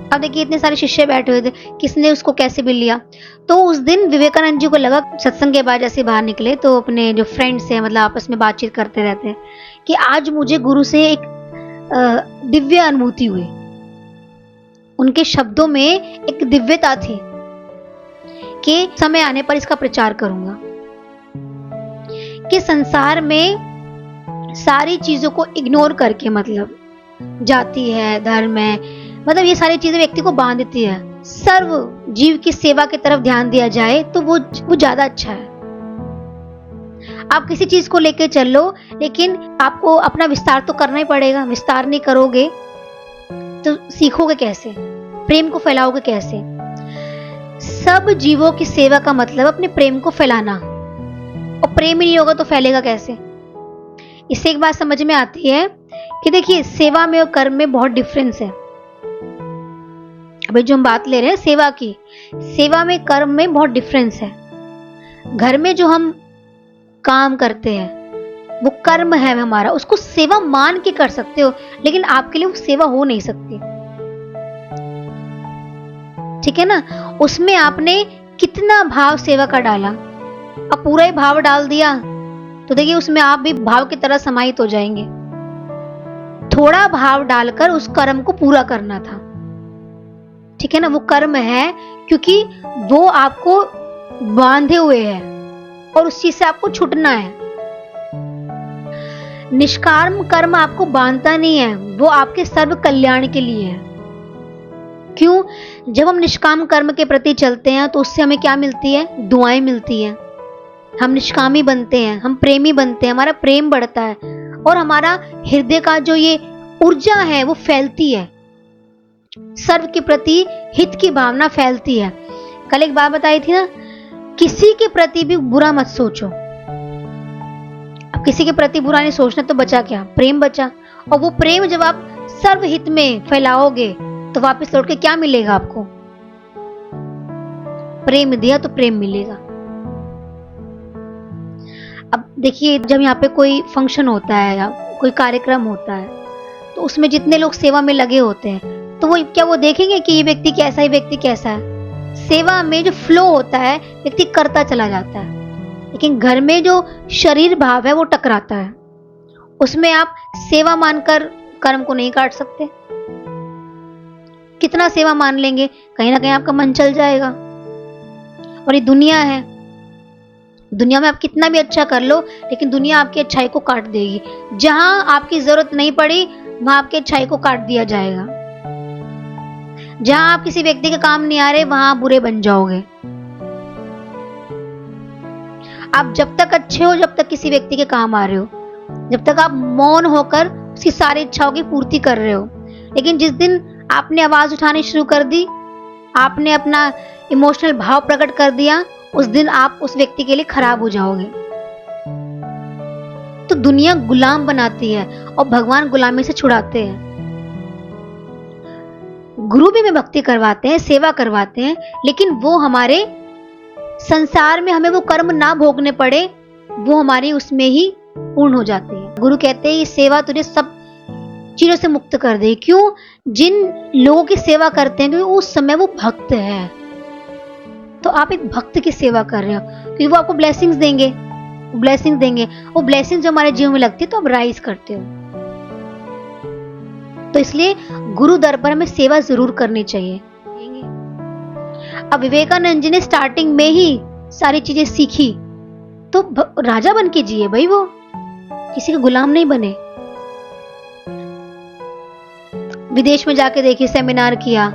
अब देखिए इतने सारे शिष्य बैठे हुए थे, किसने उसको कैसे भी लिया। तो उस दिन विवेकानंद जी को लगा, सत्संग के बाद जैसे बाहर निकले तो अपने जो फ्रेंड्स हैं मतलब आपस में बातचीत करते रहते हैं कि आज मुझे गुरु से एक दिव्य अनुभूति हुई। उनके शब्दों में एक दिव्यता थी कि समय आने पर इसका प्रचार करूंगा, कि संसार में सारी चीजों को इग्नोर करके, मतलब जाति है, धर्म है, मतलब ये सारी चीजें व्यक्ति को बांधती है, सर्व जीव की सेवा की तरफ ध्यान दिया जाए तो वो ज्यादा अच्छा है। आप किसी चीज को लेके चल लो, लेकिन आपको अपना विस्तार तो करना ही पड़ेगा। विस्तार नहीं करोगे तो सीखोगे कैसे? प्रेम को फैलाओगे कैसे? सब जीवों की सेवा का मतलब अपने प्रेम को फैलाना, और प्रेम ही नहीं होगा तो फैलेगा कैसे? इससे एक बात समझ में आती है कि देखिए सेवा में और कर्म में बहुत डिफरेंस है। अभी जो हम बात ले रहे हैं सेवा की, सेवा में कर्म में बहुत डिफरेंस है। घर में जो हम काम करते हैं वो कर्म है हमारा, उसको सेवा मान के कर सकते हो, लेकिन आपके लिए वो सेवा हो नहीं सकती। ठीक है ना? उसमें आपने कितना भाव सेवा का डाला, अब पूरा ही भाव डाल दिया तो देखिए उसमें आप भी भाव की तरह समाहित हो जाएंगे। थोड़ा भाव डालकर उस कर्म को पूरा करना था। ठीक है ना? वो कर्म है क्योंकि वो आपको बांधे हुए है और उस चीज से आपको छूटना है। निष्काम कर्म आपको बांधता नहीं है, वो आपके सर्व कल्याण के लिए है। क्यों? जब हम निष्काम कर्म के प्रति चलते हैं तो उससे हमें क्या मिलती है? दुआएं मिलती हैं। हम निष्कामी बनते हैं, हम प्रेमी बनते हैं, हमारा प्रेम बढ़ता है और हमारा हृदय का जो ये ऊर्जा है वो फैलती है, सर्व के प्रति हित की भावना फैलती है। कल एक बात बताई थी ना, किसी के प्रति भी बुरा मत सोचो। अब किसी के प्रति बुरा नहीं सोचना तो बचा क्या? प्रेम बचा। और वो प्रेम जब आप सर्व हित में फैलाओगे तो वापस लौट के क्या मिलेगा आपको? प्रेम दिया तो प्रेम मिलेगा। अब देखिए जब यहाँ पे कोई फंक्शन होता है या कोई कार्यक्रम होता है तो उसमें जितने लोग सेवा में लगे होते हैं तो वो क्या वो देखेंगे कि ये व्यक्ति कैसा है, ये व्यक्ति कैसा है? सेवा में जो फ्लो होता है व्यक्ति करता चला जाता है, लेकिन घर में जो शरीर भाव है वो टकराता है। उसमें आप सेवा मानकर कर्म को नहीं काट सकते। कितना सेवा मान लेंगे, कहीं ना कहीं आपका मन चल जाएगा। और ये दुनिया है, दुनिया में आप कितना भी अच्छा कर लो लेकिन दुनिया आपकी अच्छाई को काट देगी। जहां आपकी जरूरत नहीं पड़ी वहां आपकी अच्छाई को काट दिया जाएगा। जहां आप किसी व्यक्ति के काम नहीं आ रहे वहां आप बुरे बन जाओगे। आप जब तक अच्छे हो, जब तक किसी व्यक्ति के काम आ रहे हो, जब तक आप मौन होकर उसकी सारी इच्छाओं की पूर्ति कर रहे हो, लेकिन जिस दिन आपने आवाज उठानी शुरू कर दी, आपने अपना इमोशनल भाव प्रकट कर दिया, उस दिन आप उस व्यक्ति के लिए खराब हो जाओगे। तो दुनिया गुलाम बनाती है और भगवान गुलामी से छुड़ाते हैं। गुरु भी हमें भक्ति करवाते हैं, सेवा करवाते हैं, लेकिन वो हमारे संसार में हमें वो कर्म ना भोगने पड़े, वो हमारी उसमें ही पूर्ण हो जाते हैं। गुरु कहते हैं ये सेवा तुझे सब चीजों से मुक्त कर दे। क्यों? जिन लोगों की सेवा करते हैं क्योंकि उस समय वो भक्त है, तो आप एक भक्त की सेवा कर रहे हो क्योंकि वो आपको ब्लेसिंग्स देंगे, वो ब्लेसिंग्स जो हमारे जीवन में लगती है तो आप राइज करते हो। तो इसलिए गुरु दर पर हमें सेवा जरूर करनी चाहिए। अब विवेकानंद जी ने स्टार्टिंग में ही सारी चीजें सीखी तो राजा बन के जिए भाई, वो किसी के गुलाम नहीं बने। विदेश में जाके देखिए सेमिनार किया,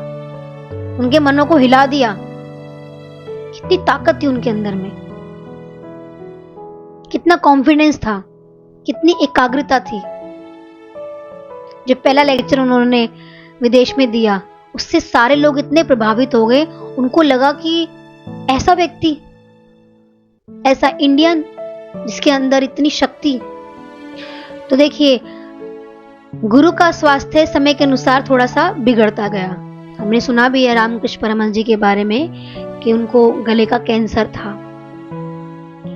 उनके मनों को हिला दिया। कितनी ताकत थी उनके अंदर में, कितना कॉन्फिडेंस था, कितनी एकाग्रता थी। जो पहला लेक्चर उन्होंने विदेश में दिया, उससे सारे लोग इतने प्रभावित हो गए, उनको लगा कि ऐसा व्यक्ति, ऐसा इंडियन जिसके अंदर इतनी शक्ति। तो देखिए, गुरु का स्वास्थ्य समय के अनुसार थोड़ा सा बिगड़ता गया। हमने सुना भी है रामकृष्ण परमहंस जी के बारे में कि उनको गले का कैंसर था।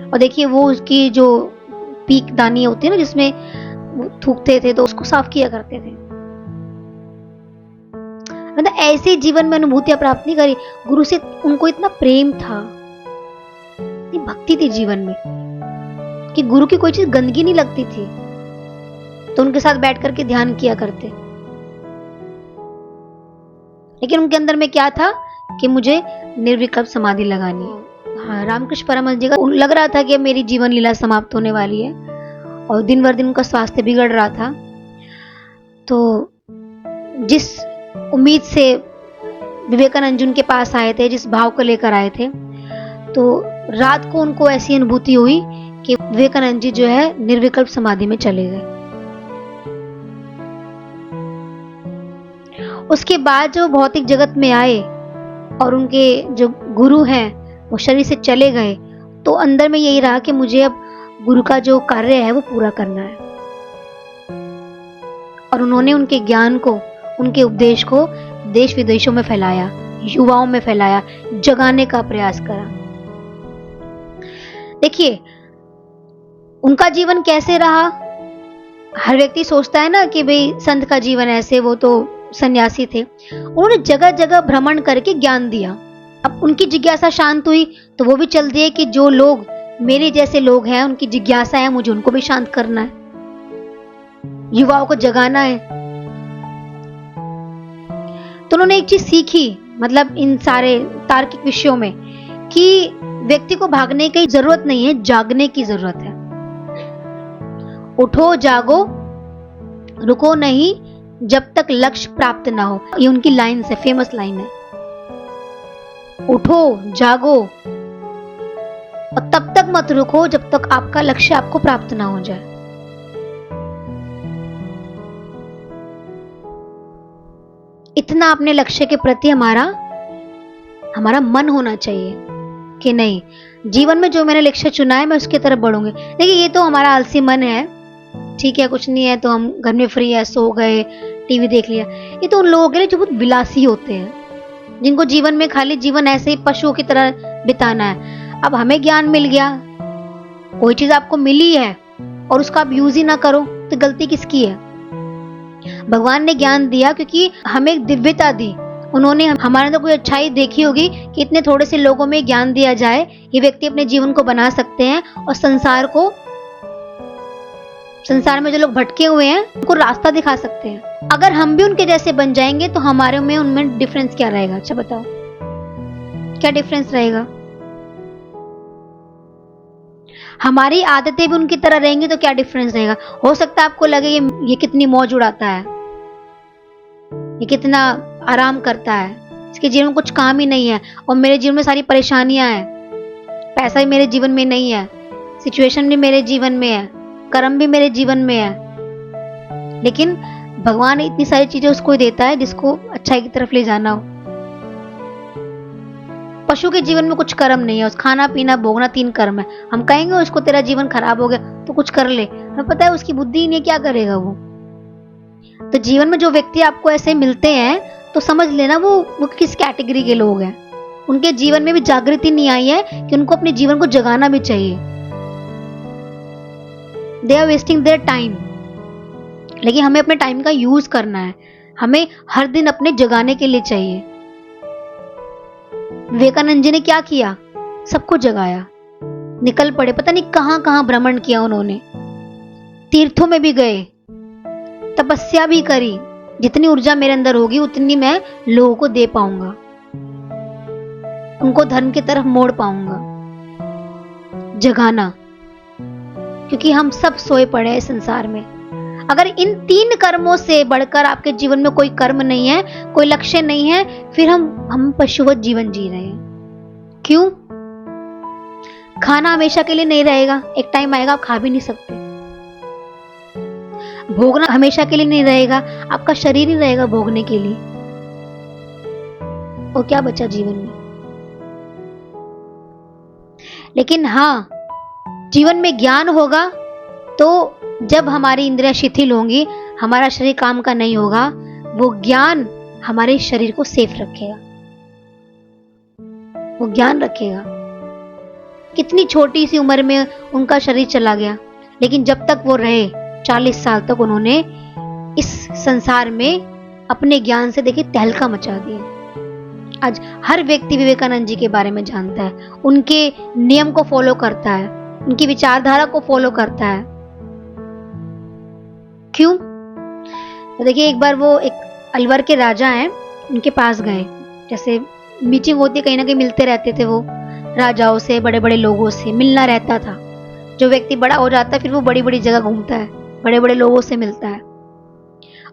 और देखिए, वो उसकी जो पीक दानी होती है ना, जिसमें वो थूकते थे, तो उसको साफ किया करते थे। मतलब ऐसे जीवन में अनुभूतियां प्राप्त नहीं करी। गुरु से उनको इतना प्रेम था, इतनी भक्ति थी जीवन में कि गुरु की कोई चीज गंदगी नहीं लगती थी, तो उनके साथ बैठ करके ध्यान किया करते। लेकिन उनके अंदर में क्या था कि मुझे निर्विकल्प समाधि लगानी है। हाँ, रामकृष्ण परमहंस जी का लग रहा था कि अब मेरी जीवन लीला समाप्त होने वाली है, और दिन भर दिन उनका स्वास्थ्य बिगड़ रहा था। तो जिस उम्मीद से विवेकानंद जी उनके पास आए थे, जिस भाव को लेकर आए थे, तो रात को उनको ऐसी अनुभूति हुई कि विवेकानंद जी जो है निर्विकल्प समाधि में चले गए। उसके बाद जो भौतिक जगत में आए और उनके जो गुरु हैं वो शरीर से चले गए, तो अंदर में यही रहा कि मुझे अब गुरु का जो कार्य है वो पूरा करना है। और उन्होंने उनके ज्ञान को, उनके उपदेश को देश विदेशों में फैलाया, युवाओं में फैलाया, जगाने का प्रयास करा। देखिए, उनका जीवन कैसे रहा। हर व्यक्ति सोचता है ना कि भाई संत का जीवन ऐसे, वो तो सन्यासी थे। उन्होंने जगह जगह भ्रमण करके ज्ञान दिया। अब उनकी जिज्ञासा शांत हुई तो वो भी चल दिए कि जो लोग मेरे जैसे लोग हैं, उनकी जिज्ञासा है, मुझे उनको भी शांत करना है, युवाओं को जगाना है। तो उन्होंने एक चीज सीखी, मतलब इन सारे तार्किक विषयों में, कि व्यक्ति को भागने की जरूरत नहीं है, जागने की जरूरत है। उठो जागो, रुको नहीं जब तक लक्ष्य प्राप्त ना हो। ये उनकी लाइन है, फेमस लाइन है। उठो जागो और तब तक मत रुको जब तक आपका लक्ष्य आपको प्राप्त ना हो जाए। इतना अपने लक्ष्य के प्रति हमारा मन होना चाहिए कि नहीं, जीवन में जो मैंने लक्ष्य चुना है मैं उसकी तरफ बढ़ूंगी। देखिए, ये तो हमारा आलसी मन है, ठीक है, कुछ नहीं है तो हम घर में फ्री है, सो गए, टीवी देख लिया। ये तो उन लोगों के लिए जो बहुत विलासी होते हैं, जिनको जीवन में खाली जीवन ऐसे ही पशुओं की तरह बिताना है। अब हमें ज्ञान मिल गया, कोई चीज आपको मिली है और उसका आप यूज ही ना करो तो गलती किसकी है। भगवान ने ज्ञान दिया क्योंकि हमें एक दिव्यता दी। उन्होंने हमारे अंदर कोई अच्छाई देखी होगी कि इतने थोड़े से लोगों में ज्ञान दिया जाए, ये व्यक्ति अपने जीवन को बना सकते हैं और संसार में जो लोग भटके हुए हैं उनको रास्ता दिखा सकते हैं। अगर हम भी उनके जैसे बन जाएंगे तो हमारे में उनमें डिफरेंस क्या रहेगा? अच्छा बताओ, क्या डिफरेंस रहेगा? हमारी आदतें भी उनकी तरह रहेंगी तो क्या डिफरेंस रहेगा? हो सकता है आपको लगे ये कितनी मौज उड़ाता है, ये कितना आराम करता है, इसके जीवन में कुछ काम ही नहीं है, और मेरे जीवन में सारी परेशानियां हैं, पैसा भी मेरे जीवन में नहीं है, सिचुएशन भी मेरे जीवन में है, कर्म भी मेरे जीवन में है। लेकिन भगवान इतनी सारी चीजें उसको देता है जिसको अच्छाई की तरफ ले जाना हो। पशु के जीवन में कुछ कर्म नहीं है, उस खाना पीना भोगना 3 कर्म है। हम कहेंगे उसको तेरा जीवन खराब हो गया तो कुछ कर ले, हमें पता है उसकी बुद्धि ही नहीं, क्या करेगा वो। तो जीवन में जो व्यक्ति आपको ऐसे मिलते हैं तो समझ लेना वो किस कैटेगरी के लोग हैं। उनके जीवन में भी जागृति नहीं आई है कि उनको अपने जीवन को जगाना भी चाहिए। They are wasting their time. लेकिन हमें अपने टाइम का यूज करना है, हमें हर दिन अपने जगाने के लिए चाहिए। विवेकानंद जी ने क्या किया? सबको जगाया, निकल पड़े, पता नहीं कहां कहां भ्रमण किया उन्होंने, तीर्थों में भी गए, तपस्या भी करी। जितनी ऊर्जा मेरे अंदर होगी उतनी मैं लोगों को दे पाऊंगा, उनको धर्म की तरफ मोड़ पाऊंगा। जगाना, क्योंकि हम सब सोए पड़े हैं संसार में। अगर इन 3 कर्मों से बढ़कर आपके जीवन में कोई कर्म नहीं है, कोई लक्ष्य नहीं है, फिर हम पशुवत जीवन जी रहे हैं। क्यों? खाना हमेशा के लिए नहीं रहेगा, एक टाइम आएगा आप खा भी नहीं सकते। भोगना हमेशा के लिए नहीं रहेगा, आपका शरीर ही रहेगा भोगने के लिए। और क्या बचा जीवन में? लेकिन हाँ, जीवन में ज्ञान होगा तो जब हमारी इंद्रियां शिथिल होंगी, हमारा शरीर काम का नहीं होगा, वो ज्ञान हमारे शरीर को सेफ रखेगा, वो ज्ञान रखेगा। कितनी छोटी सी उम्र में उनका शरीर चला गया, लेकिन जब तक वो रहे 40 साल तक उन्होंने इस संसार में अपने ज्ञान से देखिए तहलका मचा दिया। आज हर व्यक्ति विवेकानंद जी के बारे में जानता है, उनके नियम को फॉलो करता है, उनकी विचारधारा को फॉलो करता है। क्यों? तो देखिए, एक बार वो एक अलवर के राजा हैं, उनके पास गए। जैसे मीटिंग होती, कहीं ना कहीं मिलते रहते थे वो राजाओं से, बड़े बड़े लोगों से मिलना रहता था। जो व्यक्ति बड़ा हो जाता है फिर वो बड़ी बड़ी जगह घूमता है, बड़े बड़े लोगों से मिलता है,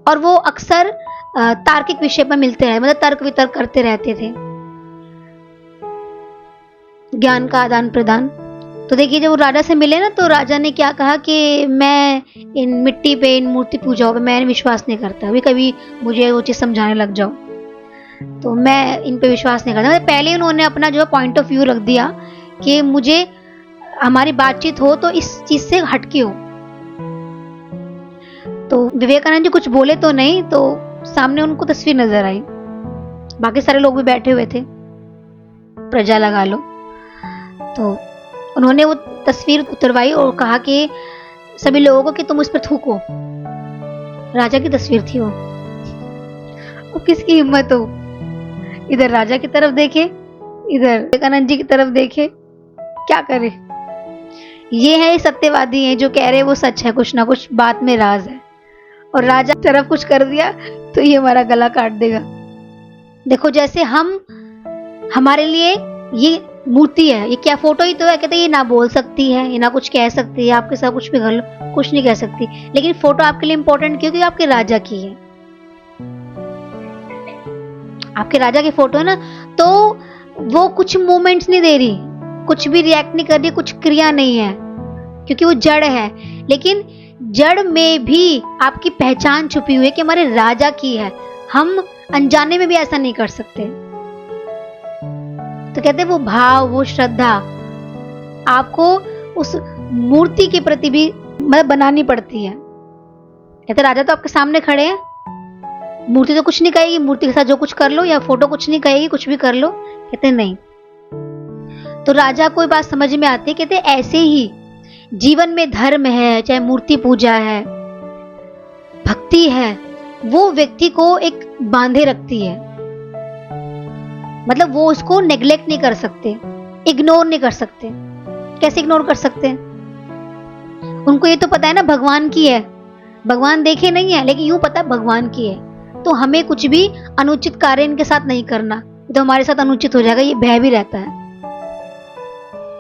और वो अक्सर तार्किक विषय पर मिलते रहे, मतलब तर्क वितर्क करते रहते थे, ज्ञान का आदान प्रदान। तो देखिए, जब वो राजा से मिले ना, तो राजा ने क्या कहा कि मैं इन मिट्टी पे, इन मूर्ति पूजाओं पे मैं विश्वास नहीं करता, अभी कभी मुझे वो चीज समझाने लग जाओ तो मैं इन पे विश्वास नहीं करता। मतलब पहले उन्होंने अपना जो पॉइंट ऑफ व्यू रख दिया कि मुझे हमारी बातचीत हो तो इस चीज से हटके हो। तो विवेकानंद जी कुछ बोले तो नहीं, तो सामने उनको तस्वीर नजर आई, बाकी सारे लोग भी बैठे हुए थे, प्रजा लगा लो। तो उन्होंने वो तस्वीर उतरवाई और कहा कि सभी लोगों को कि तुम उस पर थूको। राजा की तस्वीर थी वो किसकी हिम्मत हो, इधर राजा की तरफ देखे, इधर विवेकानंद जी की तरफ देखे, क्या करे? ये है सत्यवादी हैं जो कह रहे वो सच है, कुछ ना कुछ बात में राज है, और राजा तरफ कुछ कर दिया तो ये हमारा गला काट देगा। देखो, जैसे हमारे लिए ये मूर्ति है, ये क्या फोटो ही तो है, कहते ये ना बोल सकती है, ये ना कुछ कह सकती है, आपके साथ कुछ भी कर लो, कुछ नहीं कह सकती, लेकिन फोटो आपके लिए इंपॉर्टेंट क्योंकि आपके राजा की है, आपके राजा की फोटो है ना, तो वो कुछ मूवमेंट्स नहीं दे रही, कुछ भी रिएक्ट नहीं कर रही, कुछ क्रिया नहीं है, क्योंकि वो जड़ है। लेकिन जड़ में भी आपकी पहचान छुपी हुई है कि हमारे राजा की है, हम अनजाने में भी ऐसा नहीं कर सकते। तो कहते वो भाव, वो श्रद्धा आपको उस मूर्ति के प्रति भी मतलब बनानी पड़ती है। कहते राजा तो आपके सामने खड़े हैं, मूर्ति तो कुछ नहीं कहेगी, मूर्ति के साथ जो कुछ कर लो, या फोटो कुछ नहीं कहेगी, कुछ भी कर लो। कहते नहीं। तो राजा को बात समझ में आती है, कहते ऐसे ही जीवन में धर्म है, चाहे मूर्ति पूजा है, भक्ति है, वो व्यक्ति को एक बांधे रखती है, मतलब वो उसको नेग्लेक्ट नहीं कर सकते, इग्नोर नहीं कर सकते। कैसे इग्नोर कर सकते? उनको ये तो पता है ना भगवान की है, भगवान देखे नहीं है, लेकिन यूं पता है भगवान की है, तो हमें कुछ भी अनुचित कार्य इनके साथ नहीं करना, तो हमारे साथ अनुचित हो जाएगा, ये भय भी रहता है।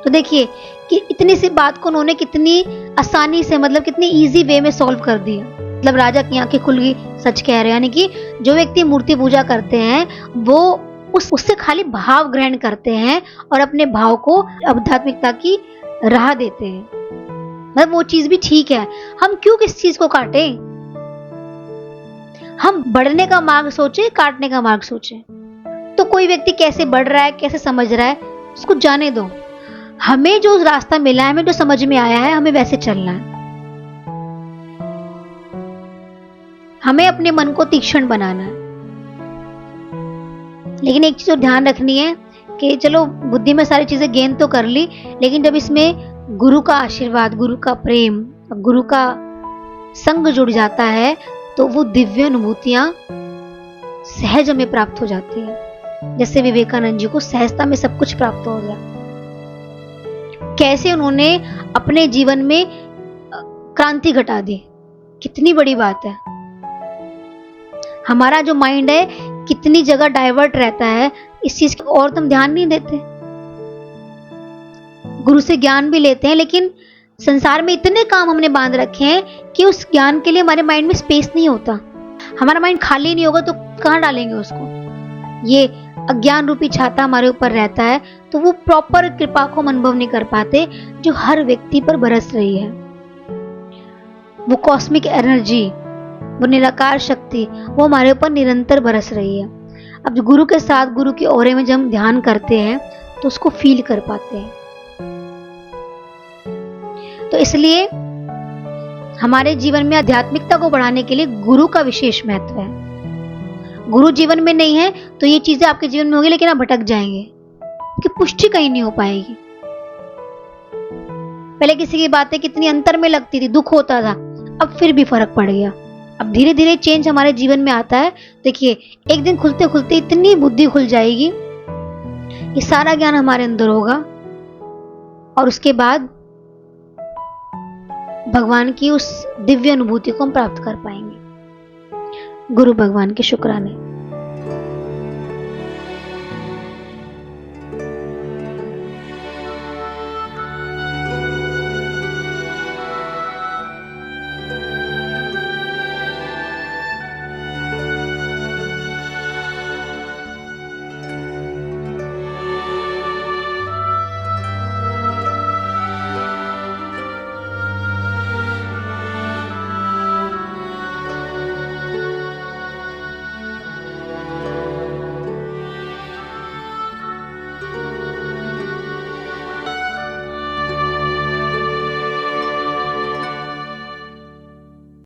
तो देखिए कि इतनी सी बात को उन्होंने कितनी आसानी से, मतलब कितनी इजी वे में सॉल्व कर दिया। मतलब राजा की आंखें खुल गई, सच कह रहे हैं, यानी कि जो व्यक्ति मूर्ति पूजा करते हैं वो उससे खाली भाव ग्रहण करते हैं और अपने भाव को आध्यात्मिकता की राह देते हैं। मतलब वो चीज भी ठीक है, हम क्यों किस चीज को काटें? हम बढ़ने का मार्ग सोचे, काटने का मार्ग सोचे। तो कोई व्यक्ति कैसे बढ़ रहा है, कैसे समझ रहा है, उसको जाने दो। हमें जो रास्ता मिला है, हमें जो समझ में आया है, हमें वैसे चलना है। हमें अपने मन को तीक्ष्ण बनाना है। लेकिन एक चीज और ध्यान रखनी है कि चलो बुद्धि में सारी चीजें गेन तो कर ली, लेकिन जब इसमें गुरु का आशीर्वाद, गुरु का प्रेम, गुरु का संग जुड़ जाता है तो वो दिव्य अनुभूतियां सहज हमें प्राप्त हो जाती है। जैसे विवेकानंद जी को सहजता में सब कुछ प्राप्त हो गया। कैसे उन्होंने अपने जीवन में क्रांति घटा दी, कितनी बड़ी बात है। हमारा जो माइंड है कितनी जगह डाइवर्ट रहता है, इस चीज और तुम ध्यान नहीं देते। गुरु से ज्ञान भी लेते हैं, लेकिन संसार में इतने काम हमने बांध रखे हैं कि उस ज्ञान के लिए हमारे माइंड में स्पेस नहीं होता। हमारा माइंड खाली नहीं होगा तो कहाँ डालेंगे उसको। ये अज्ञान रूपी छाता हमारे ऊपर रहता है, तो वो प्रॉपर कृपा को हम अनुभव नहीं कर पाते जो हर व्यक्ति पर बरस रही है। वो कॉस्मिक एनर्जी, वो निराकार शक्ति, वो हमारे ऊपर निरंतर बरस रही है। अब गुरु के साथ, गुरु के ऑरे में जब हम ध्यान करते हैं तो उसको फील कर पाते हैं। तो इसलिए हमारे जीवन में आध्यात्मिकता को बढ़ाने के लिए गुरु का विशेष महत्व है। गुरु जीवन में नहीं है तो ये चीजें आपके जीवन में होगी, लेकिन आप भटक जाएंगे कि पुष्टि कहीं नहीं हो पाएगी। पहले किसी की बातें कितनी अंतर में लगती थी, दुख होता था, अब फिर भी फर्क पड़ गया। अब धीरे धीरे चेंज हमारे जीवन में आता है। देखिए, एक दिन खुलते खुलते इतनी बुद्धि खुल जाएगी, ये सारा ज्ञान हमारे अंदर होगा और उसके बाद भगवान की उस दिव्य अनुभूति को हम प्राप्त कर पाएंगे। गुरु भगवान के शुक्राने।